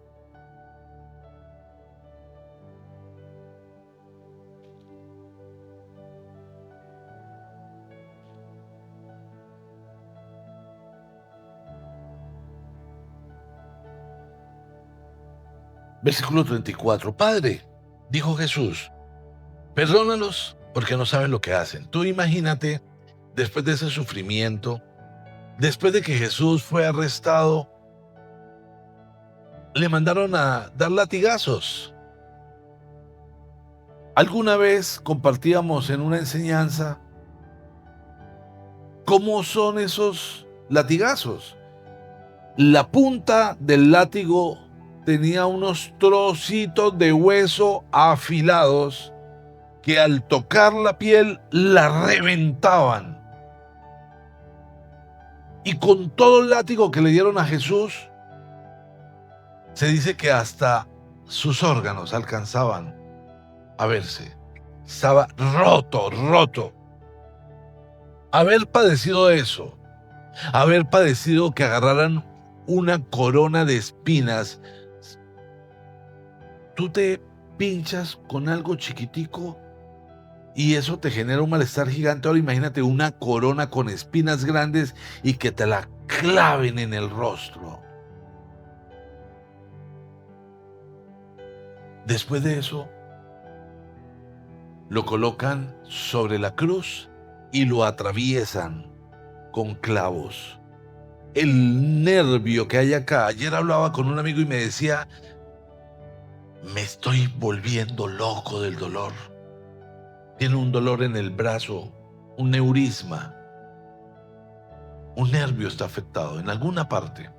Versículo 34. Padre, dijo Jesús, perdónalos porque no saben lo que hacen. Tú imagínate, después de ese sufrimiento, después de que Jesús fue arrestado, le mandaron a dar latigazos. Alguna vez compartíamos en una enseñanza cómo son esos latigazos. La punta del látigo tenía unos trocitos de hueso afilados que al tocar la piel la reventaban. Y con todo el látigo que le dieron a Jesús, se dice que hasta sus órganos alcanzaban a verse. Estaba roto. Haber padecido eso, haber padecido que agarraran una corona de espinas. Tú te pinchas con algo chiquitico y eso te genera un malestar gigante. Ahora imagínate una corona con espinas grandes y que te la claven en el rostro. Después de eso, lo colocan sobre la cruz y lo atraviesan con clavos. El nervio que hay acá. Ayer hablaba con un amigo y me decía: me estoy volviendo loco del dolor. Tiene un dolor en el brazo, un neurisma. Un nervio está afectado en alguna parte.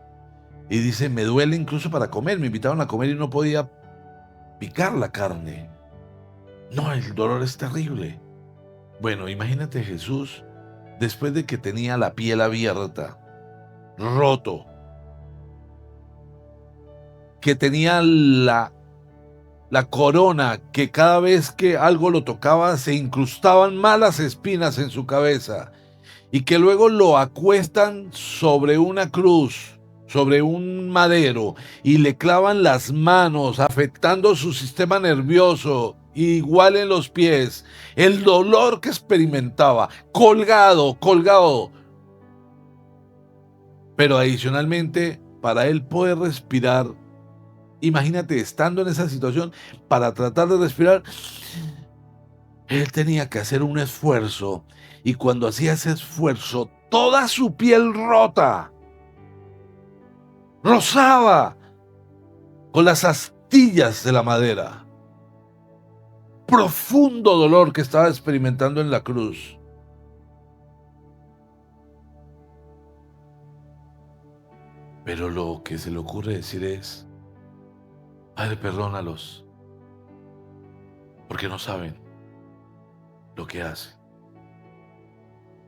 Y dice: me duele incluso para comer. Me invitaron a comer y no podía picar la carne. No, el dolor es terrible. Bueno, imagínate Jesús, después de que tenía la piel abierta, roto, que tenía la corona, que cada vez que algo lo tocaba se incrustaban malas espinas en su cabeza, y que luego lo acuestan sobre una cruz, sobre un madero, y le clavan las manos, afectando su sistema nervioso, igual en los pies. El dolor que experimentaba, colgado, Pero adicionalmente, para él poder respirar, imagínate estando en esa situación, para tratar de respirar, él tenía que hacer un esfuerzo. Y cuando hacía ese esfuerzo, toda su piel rota rozaba con las astillas de la madera. Profundo dolor que estaba experimentando en la cruz. Pero lo que se le ocurre decir es: Padre, perdónalos, porque no saben lo que hacen.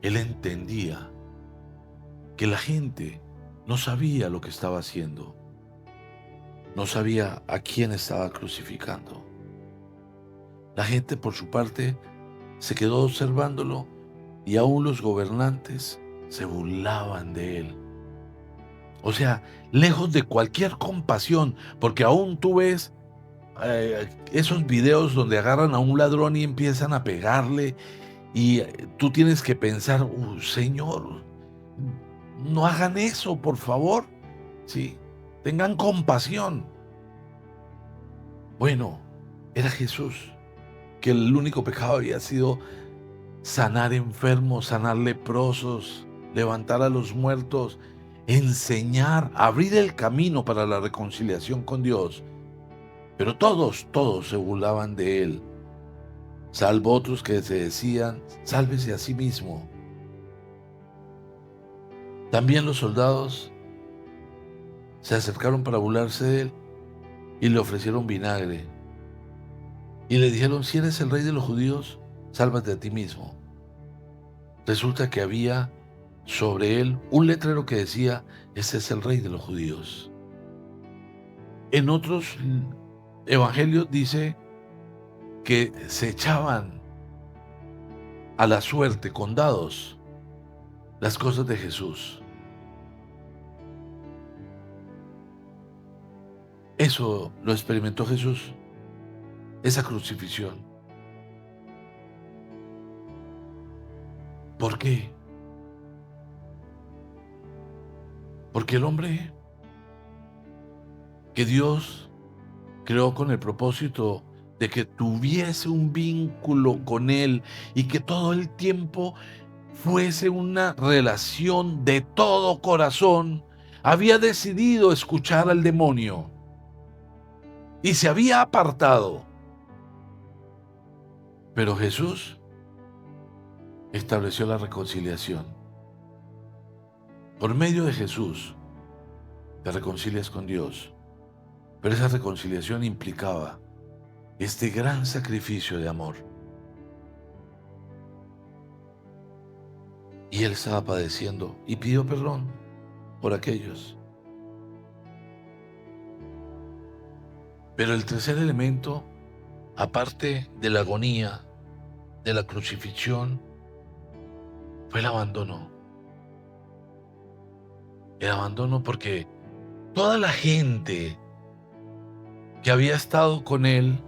Él entendía que la gente no sabía lo que estaba haciendo, no sabía a quién estaba crucificando. La gente, por su parte, se quedó observándolo, y aún los gobernantes se burlaban de él. O sea, lejos de cualquier compasión, porque aún tú ves esos videos donde agarran a un ladrón y empiezan a pegarle, y tú tienes que pensar: Señor, no hagan eso, por favor. Sí, tengan compasión. Bueno, era Jesús, que el único pecado había sido sanar enfermos, sanar leprosos, levantar a los muertos, enseñar, abrir el camino para la reconciliación con Dios. Pero todos se burlaban de él, salvo otros que se decían: sálvese a sí mismo. También los soldados se acercaron para burlarse de él y le ofrecieron vinagre. Y le dijeron: si eres el rey de los judíos, sálvate a ti mismo. Resulta que había sobre él un letrero que decía: ese es el rey de los judíos. En otros evangelios dice que se echaban a la suerte con dados las cosas de Jesús. Eso lo experimentó Jesús, esa crucifixión. ¿Por qué? Porque el hombre que Dios creó con el propósito de que tuviese un vínculo con Él y que todo el tiempo fuese una relación de todo corazón, había decidido escuchar al demonio y se había apartado. Pero Jesús estableció la reconciliación. Por medio de Jesús te reconcilias con Dios, pero esa reconciliación implicaba este gran sacrificio de amor. Y él estaba padeciendo y pidió perdón por aquellos. Pero el tercer elemento, aparte de la agonía, de la crucifixión, fue el abandono. El abandono porque toda la gente que había estado con él,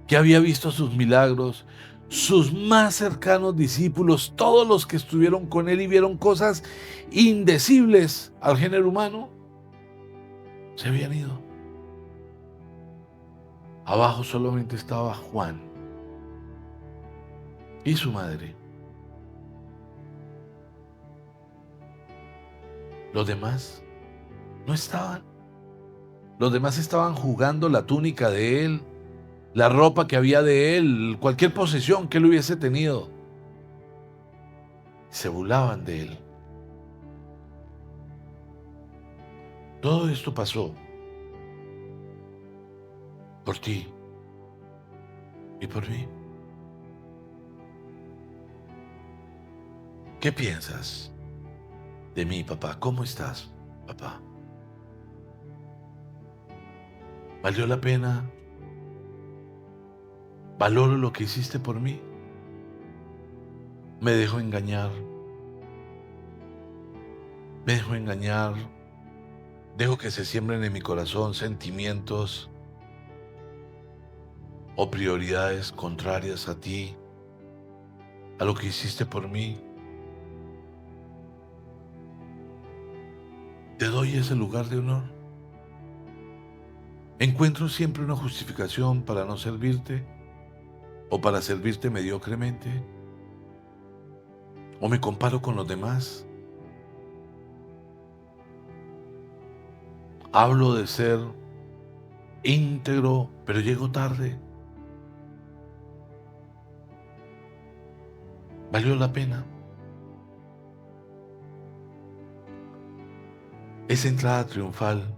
que había visto sus milagros, sus más cercanos discípulos, todos los que estuvieron con él y vieron cosas indecibles al género humano, se habían ido. Abajo solamente estaba Juan y su madre. Los demás no estaban. Los demás estaban jugando la túnica de él, la ropa que había de él, cualquier posesión que él hubiese tenido. Se burlaban de él. Todo esto pasó por ti y por mí. ¿Qué piensas de mí, papá? ¿Cómo estás, papá? ¿Valió la pena? ¿Valoro lo que hiciste por mí? ¿Me dejo engañar? ¿Me dejo engañar? ¿Dejo que se siembren en mi corazón sentimientos o prioridades contrarias a ti, a lo que hiciste por mí? te doy ese lugar de honor. Encuentro siempre una justificación para no servirte o para servirte mediocremente, o me comparo con los demás. Hablo de ser íntegro, pero llego tarde. ¿Valió la pena? Esa entrada triunfal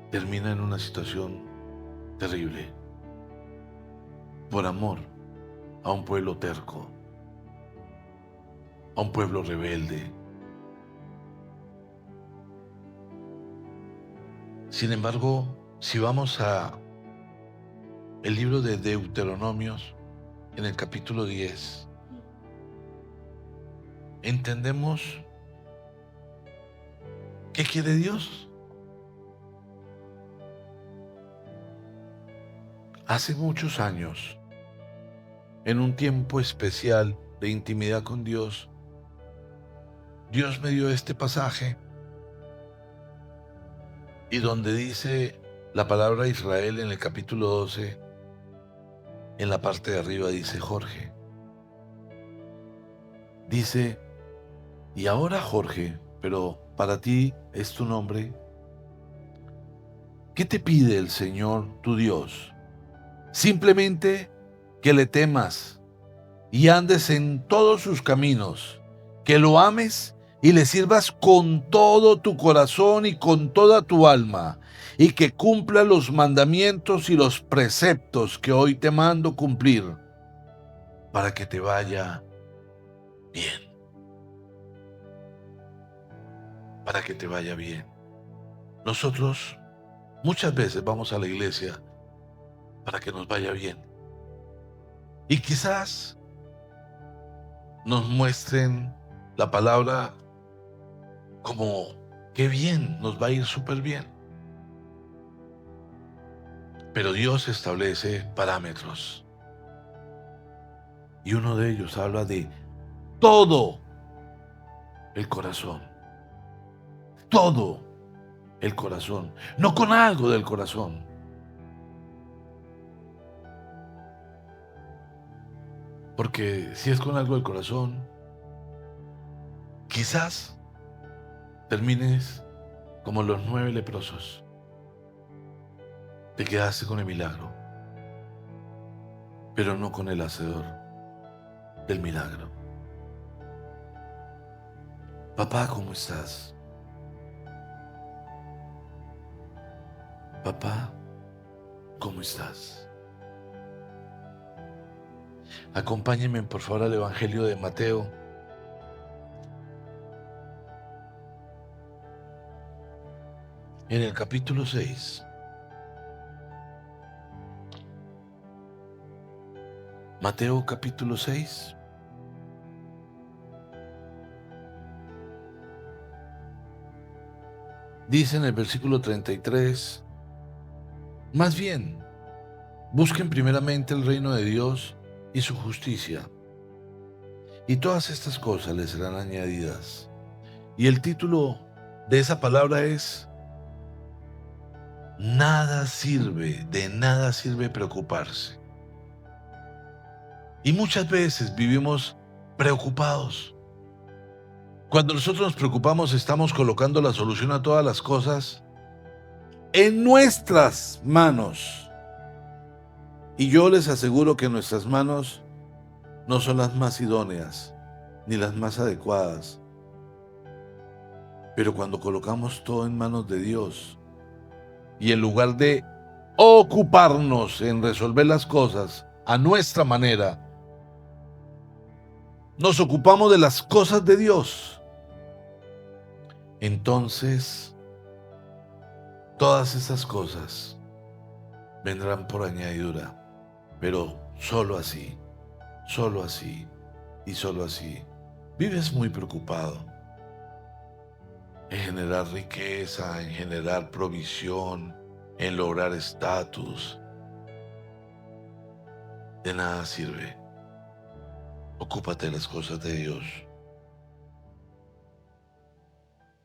termina en una situación terrible, por amor a un pueblo terco, a un pueblo rebelde. Sin embargo, si vamos a el libro de Deuteronomios, en el capítulo 10, entendemos qué quiere Dios. Hace muchos años, en un tiempo especial de intimidad con Dios, Dios me dio este pasaje y donde dice la palabra Israel en el capítulo 12, en la parte de arriba dice Jorge. Dice, y ahora Jorge, pero para ti es tu nombre, ¿qué te pide el Señor tu Dios? Simplemente que le temas y andes en todos sus caminos, que lo ames y le sirvas con todo tu corazón y con toda tu alma, y que cumpla los mandamientos y los preceptos que hoy te mando cumplir, para que te vaya bien, para que te vaya bien. Nosotros muchas veces vamos a la iglesia para que nos vaya bien, y quizás nos muestren la palabra como qué bien, nos va a ir súper bien. Pero Dios establece parámetros y uno de ellos habla de todo el corazón, todo el corazón, no con algo del corazón. Porque si es con algo del corazón, quizás termines como los 9 leprosos. Te quedaste con el milagro, pero no con el hacedor del milagro. Papá, ¿cómo estás? Papá, ¿cómo estás? Acompáñenme por favor al Evangelio de Mateo, en el capítulo 6. Mateo capítulo 6. Dice en el versículo 33, más bien, busquen primeramente el reino de Dios y su justicia, y todas estas cosas les serán añadidas. Y el título de esa palabra es, de nada sirve preocuparse. Y muchas veces vivimos preocupados. Cuando nosotros nos preocupamos, estamos colocando la solución a todas las cosas en nuestras manos. Y yo les aseguro que nuestras manos no son las más idóneas ni las más adecuadas. Pero cuando colocamos todo en manos de Dios y en lugar de ocuparnos en resolver las cosas a nuestra manera, nos ocupamos de las cosas de Dios, entonces todas esas cosas vendrán por añadidura, pero solo así y solo así. Vives muy preocupado en generar riqueza, en generar provisión, en lograr estatus. De nada sirve. Ocúpate de las cosas de Dios.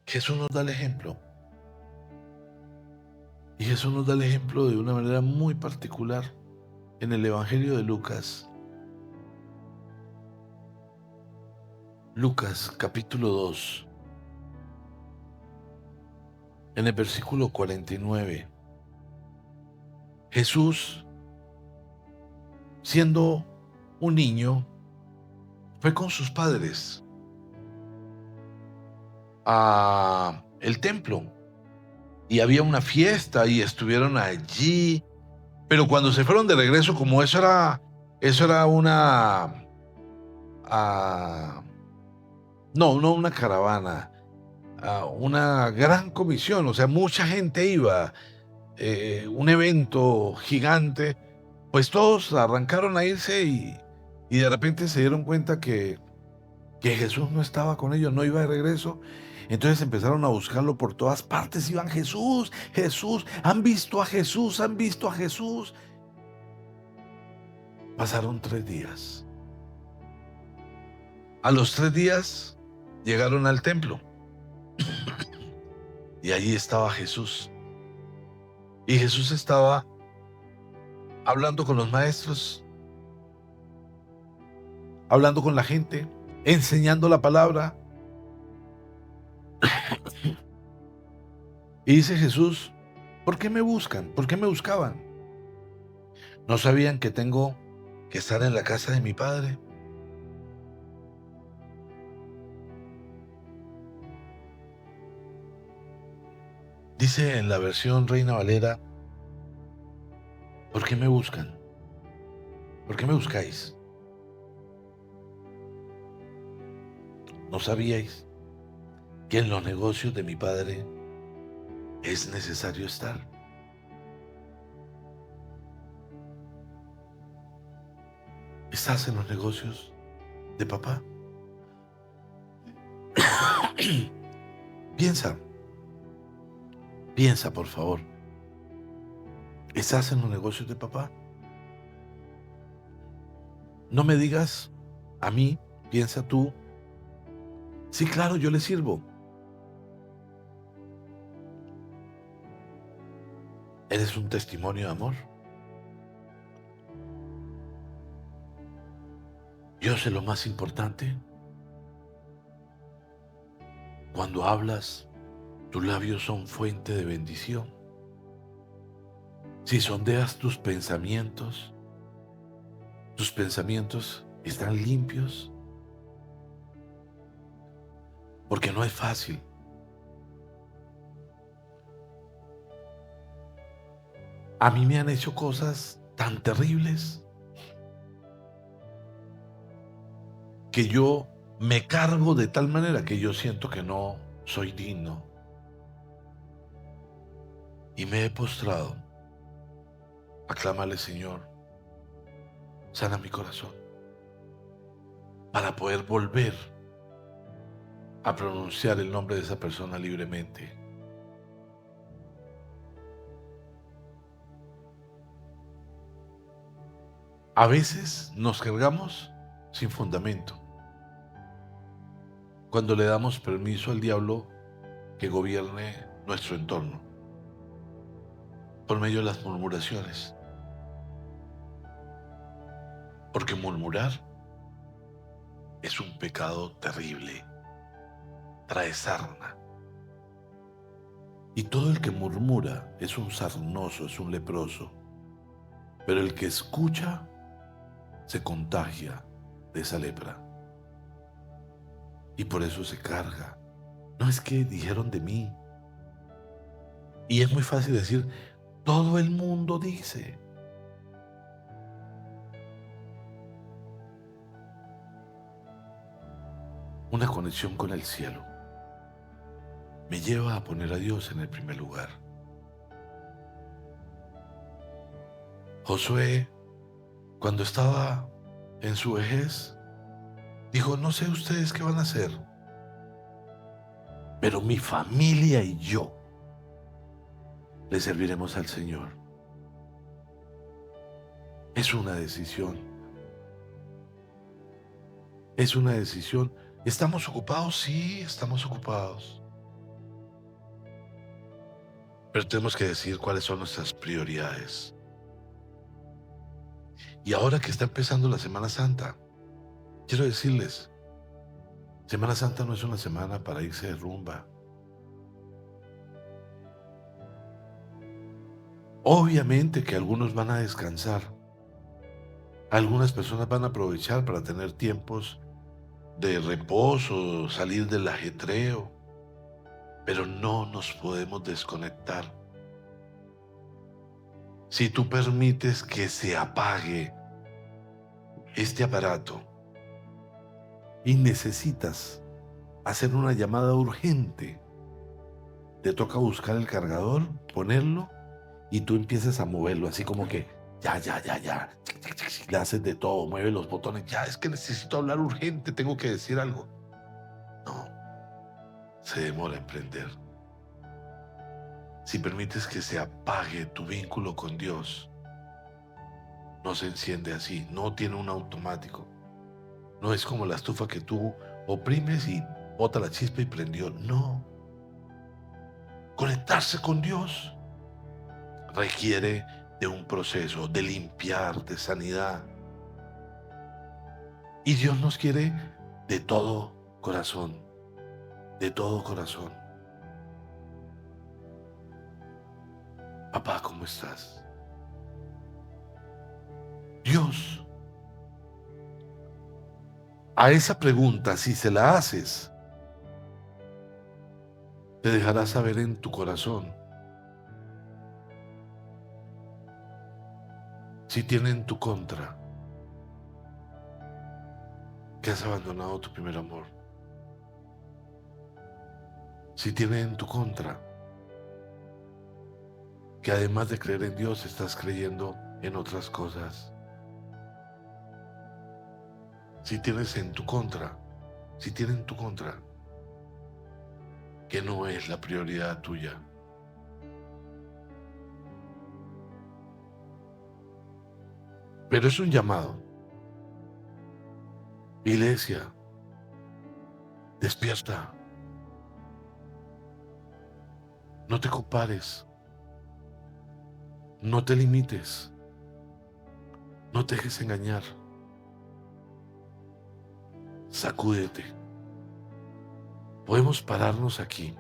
Jesús nos da el ejemplo. Y Jesús nos da el ejemplo de una manera muy particular en el Evangelio de Lucas. Lucas capítulo 2, en el versículo 49. Jesús, siendo un niño, fue con sus padres a el templo y había una fiesta y estuvieron allí, pero cuando se fueron de regreso, como eso era una, no una caravana, una gran comisión, o sea, mucha gente iba, un evento gigante, pues todos arrancaron a irse y de repente se dieron cuenta que Jesús no estaba con ellos, no iba de regreso. Entonces empezaron a buscarlo por todas partes, iban: Jesús, Jesús, han visto a Jesús, han visto a Jesús. Pasaron 3 días. A los 3 días llegaron al templo y allí estaba Jesús. Y Jesús estaba hablando con los maestros, hablando con la gente, enseñando la palabra. Y dice Jesús: ¿por qué me buscan? ¿Por qué me buscaban? ¿No sabían que tengo que estar en la casa de mi Padre? Dice en la versión Reina Valera: ¿por qué me buscan? ¿Por qué me buscáis? ¿No sabíais que en los negocios de mi Padre es necesario estar? ¿Estás en los negocios de papá? Piensa, piensa por favor. ¿Estás en los negocios de papá? No me digas a mí, piensa tú: sí, claro, yo le sirvo. ¿Eres un testimonio de amor? Yo sé lo más importante. Cuando hablas, tus labios son fuente de bendición. Si sondeas tus pensamientos están limpios. Porque no es fácil. A mí me han hecho cosas tan terribles que yo me cargo de tal manera que yo siento que no soy digno. Y me he postrado a clamarle: Señor, sana mi corazón, para poder volver a pronunciar el nombre de esa persona libremente. A veces nos cargamos sin fundamento, cuando le damos permiso al diablo que gobierne nuestro entorno, por medio de las murmuraciones. Porque murmurar es un pecado terrible, trae sarna. Y todo el que murmura es un sarnoso, es un leproso. Pero el que escucha se contagia de esa lepra. Y por eso se carga. No, es que dijeron de mí. Y es muy fácil decir: todo el mundo dice. Una conexión con el cielo me lleva a poner a Dios en el primer lugar. Josué, cuando estaba en su vejez, dijo: no sé ustedes qué van a hacer, pero mi familia y yo le serviremos al Señor. Es una decisión. Es una decisión. ¿Estamos ocupados? Sí, estamos ocupados. pero tenemos que decidir cuáles son nuestras prioridades. Y ahora que está empezando la Semana Santa, quiero decirles, Semana Santa no es una semana para irse de rumba. Obviamente que algunos van a descansar, algunas personas van a aprovechar para tener tiempos de reposo, salir del ajetreo, pero no nos podemos desconectar. Si tú permites que se apague este aparato y necesitas hacer una llamada urgente, te toca buscar el cargador, ponerlo y tú empiezas a moverlo, así como que ya, le haces de todo, mueve los botones, ya es que necesito hablar urgente, tengo que decir algo. No, se demora en prender. Si permites que se apague tu vínculo con Dios, no se enciende así, no tiene un automático. No es como la estufa que tú oprimes y bota la chispa y prendió. No. Conectarse con Dios requiere de un proceso de limpiar, de sanidad. Y Dios nos quiere de todo corazón, de todo corazón. Papá, ¿cómo estás? Dios, a esa pregunta, si se la haces, te dejará saber en tu corazón si tiene en tu contra que has abandonado tu primer amor. Si tiene en tu contra que además de creer en Dios estás creyendo en otras cosas. Si tienes en tu contra, si tiene en tu contra que no es la prioridad tuya. Pero es un llamado. Iglesia, despierta. No te compares. No te limites. No te dejes engañar. Sacúdete. Podemos pararnos aquí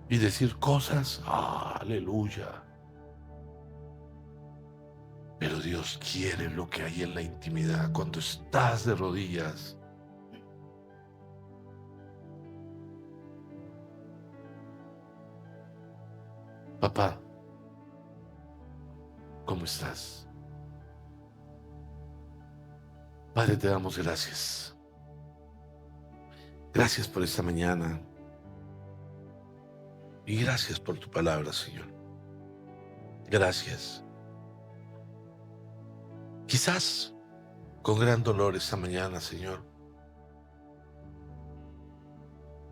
y decir cosas, aleluya. Pero Dios quiere lo que hay en la intimidad cuando estás de rodillas. Papá, ¿cómo estás? Padre, te damos gracias. Gracias por esta mañana. Y gracias por tu palabra, Señor. Gracias. Quizás con gran dolor esta mañana, Señor.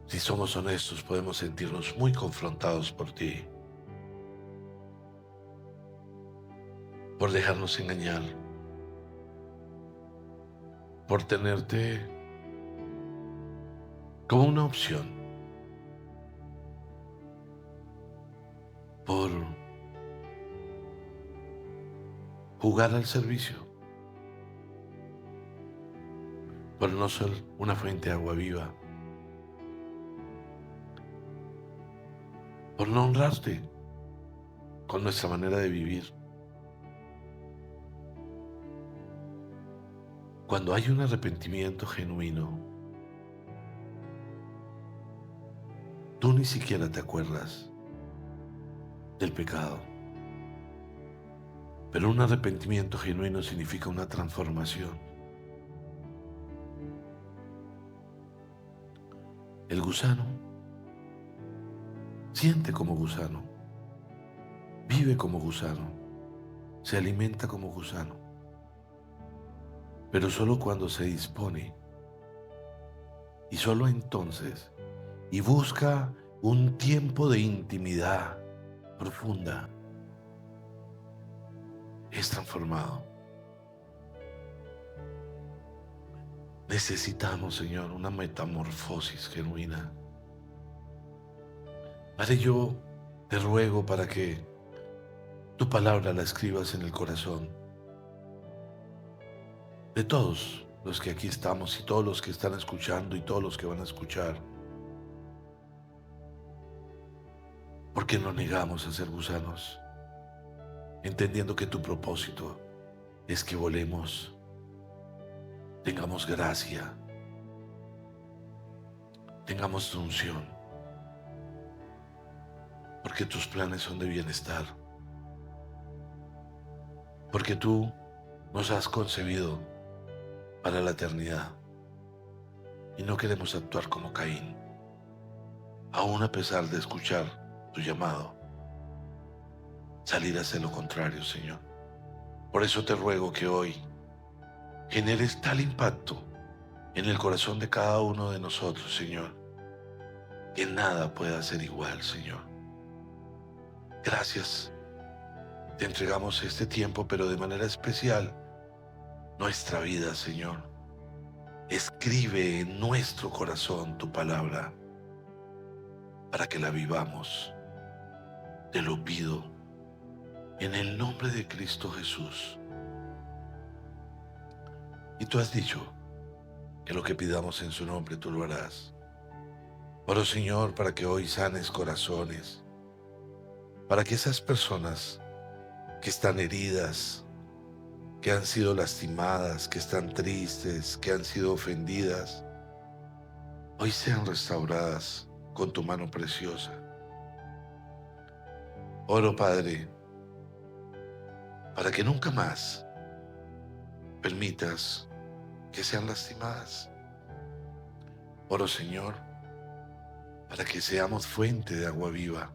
Si somos honestos, podemos sentirnos muy confrontados por ti. Por dejarnos engañar. Por tenerte como una opción. Por jugar al servicio. Por no ser una fuente de agua viva. Por no honrarte con nuestra manera de vivir. Cuando hay un arrepentimiento genuino, tú ni siquiera te acuerdas del pecado. Pero un arrepentimiento genuino significa una transformación. El gusano siente como gusano, vive como gusano, se alimenta como gusano. Pero solo cuando se dispone y solo entonces y busca un tiempo de intimidad profunda, es transformado. Necesitamos, Señor, una metamorfosis genuina. Padre, yo Te ruego para que tu palabra la escribas en el corazón de todos los que aquí estamos y todos los que están escuchando y todos los que van a escuchar, porque no negamos a ser gusanos, entendiendo que tu propósito es que volemos, tengamos gracia, tengamos tu unción, porque tus planes son de bienestar, porque tú nos has concebido para la eternidad y no queremos actuar como Caín, aún a pesar de escuchar tu llamado, salir a hacer lo contrario, Señor. Por eso te ruego que hoy generes tal impacto en el corazón de cada uno de nosotros, Señor, que nada pueda ser igual, Señor. Gracias. Te entregamos este tiempo, pero de manera especial nuestra vida, Señor. Escribe en nuestro corazón tu palabra para que la vivamos. Te lo pido en el nombre de Cristo Jesús. Y tú has dicho que lo que pidamos en su nombre tú lo harás. Oro, Señor, para que hoy sanes corazones, para que esas personas que están heridas, que han sido lastimadas, que están tristes, que han sido ofendidas, hoy sean restauradas con tu mano preciosa. Oro, Padre, para que nunca más permitas que sean lastimadas. Oro, Señor, para que seamos fuente de agua viva,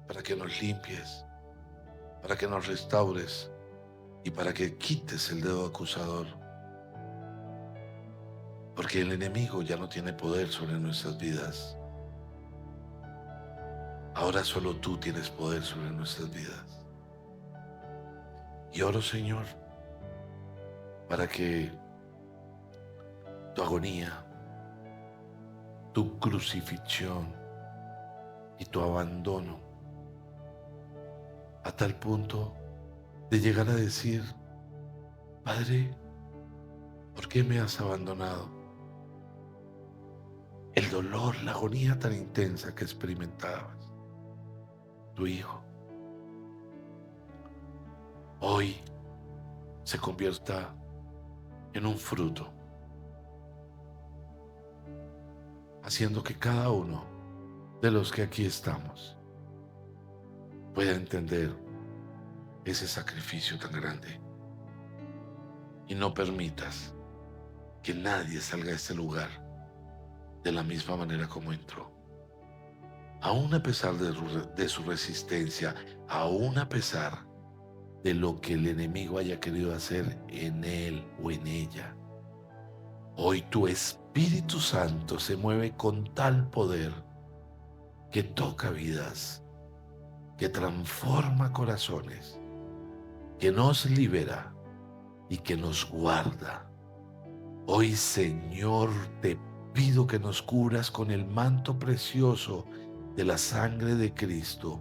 para que nos limpies, para que nos restaures y para que quites el dedo acusador, porque el enemigo ya no tiene poder sobre nuestras vidas. Ahora solo tú tienes poder sobre nuestras vidas. Y oro, Señor, para que tu agonía, tu crucifixión y tu abandono, a tal punto de llegar a decir: Padre, ¿por qué me has abandonado? El dolor, la agonía tan intensa que experimentabas tu Hijo, hoy se convierta en un fruto, haciendo que cada uno de los que aquí estamos pueda entender ese sacrificio tan grande. Y no permitas que nadie salga de este lugar de la misma manera como entró. Aún a pesar de su resistencia, aún a pesar de lo que el enemigo haya querido hacer en él o en ella, hoy tu Espíritu Santo se mueve con tal poder que toca vidas, que transforma corazones, que nos libera y que nos guarda. Hoy, Señor, te pido que nos cubras con el manto precioso de la sangre de Cristo,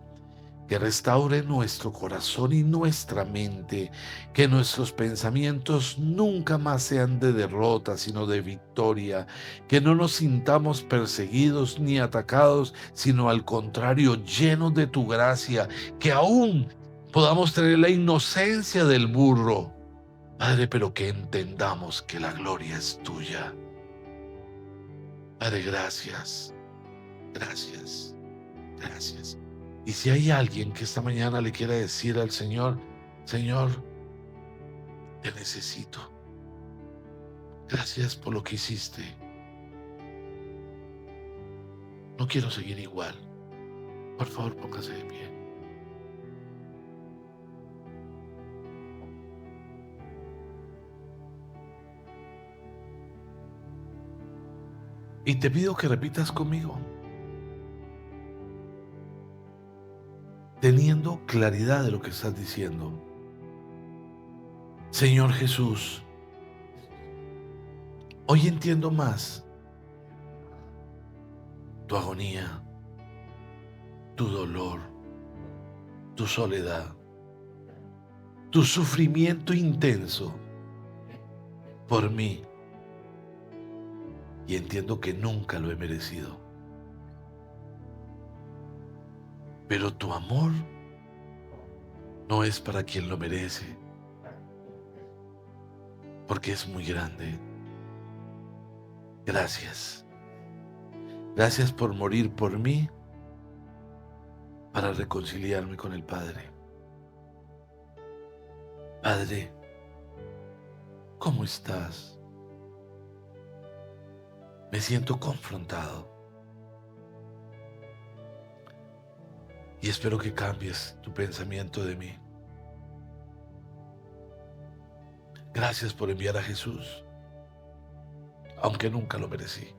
que restaure nuestro corazón y nuestra mente, que nuestros pensamientos nunca más sean de derrota, sino de victoria, que no nos sintamos perseguidos ni atacados, sino al contrario, llenos de tu gracia, que aún podamos tener la inocencia del burro, Padre, pero que entendamos que la gloria es tuya. Padre, gracias, gracias, gracias. Y si hay alguien que esta mañana le quiera decir al Señor: Señor, te necesito. Gracias por lo que hiciste. No quiero seguir igual. Por favor, póngase de pie. Y te pido que repitas conmigo, teniendo claridad de lo que estás diciendo. Señor Jesús, hoy entiendo más tu agonía, tu dolor, tu soledad, tu sufrimiento intenso por mí, y entiendo que nunca lo he merecido. Pero tu amor no es para quien lo merece, porque es muy grande. Gracias. Gracias por morir por mí para reconciliarme con el Padre. Padre, ¿cómo estás? Me siento confrontado y espero que cambies tu pensamiento de mí. Gracias por enviar a Jesús, aunque nunca lo merecí.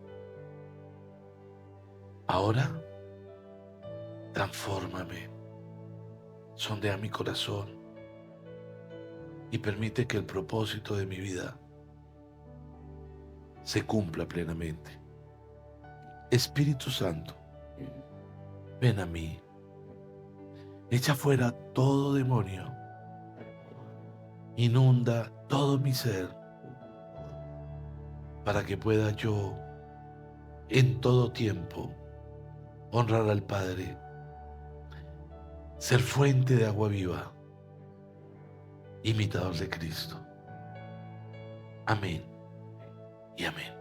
Ahora, transfórmame, sondea mi corazón y permite que el propósito de mi vida se cumpla plenamente. Espíritu Santo, ven a mí, echa fuera todo demonio, inunda todo mi ser, para que pueda yo, en todo tiempo, honrar al Padre, ser fuente de agua viva, imitador de Cristo. Amén y amén.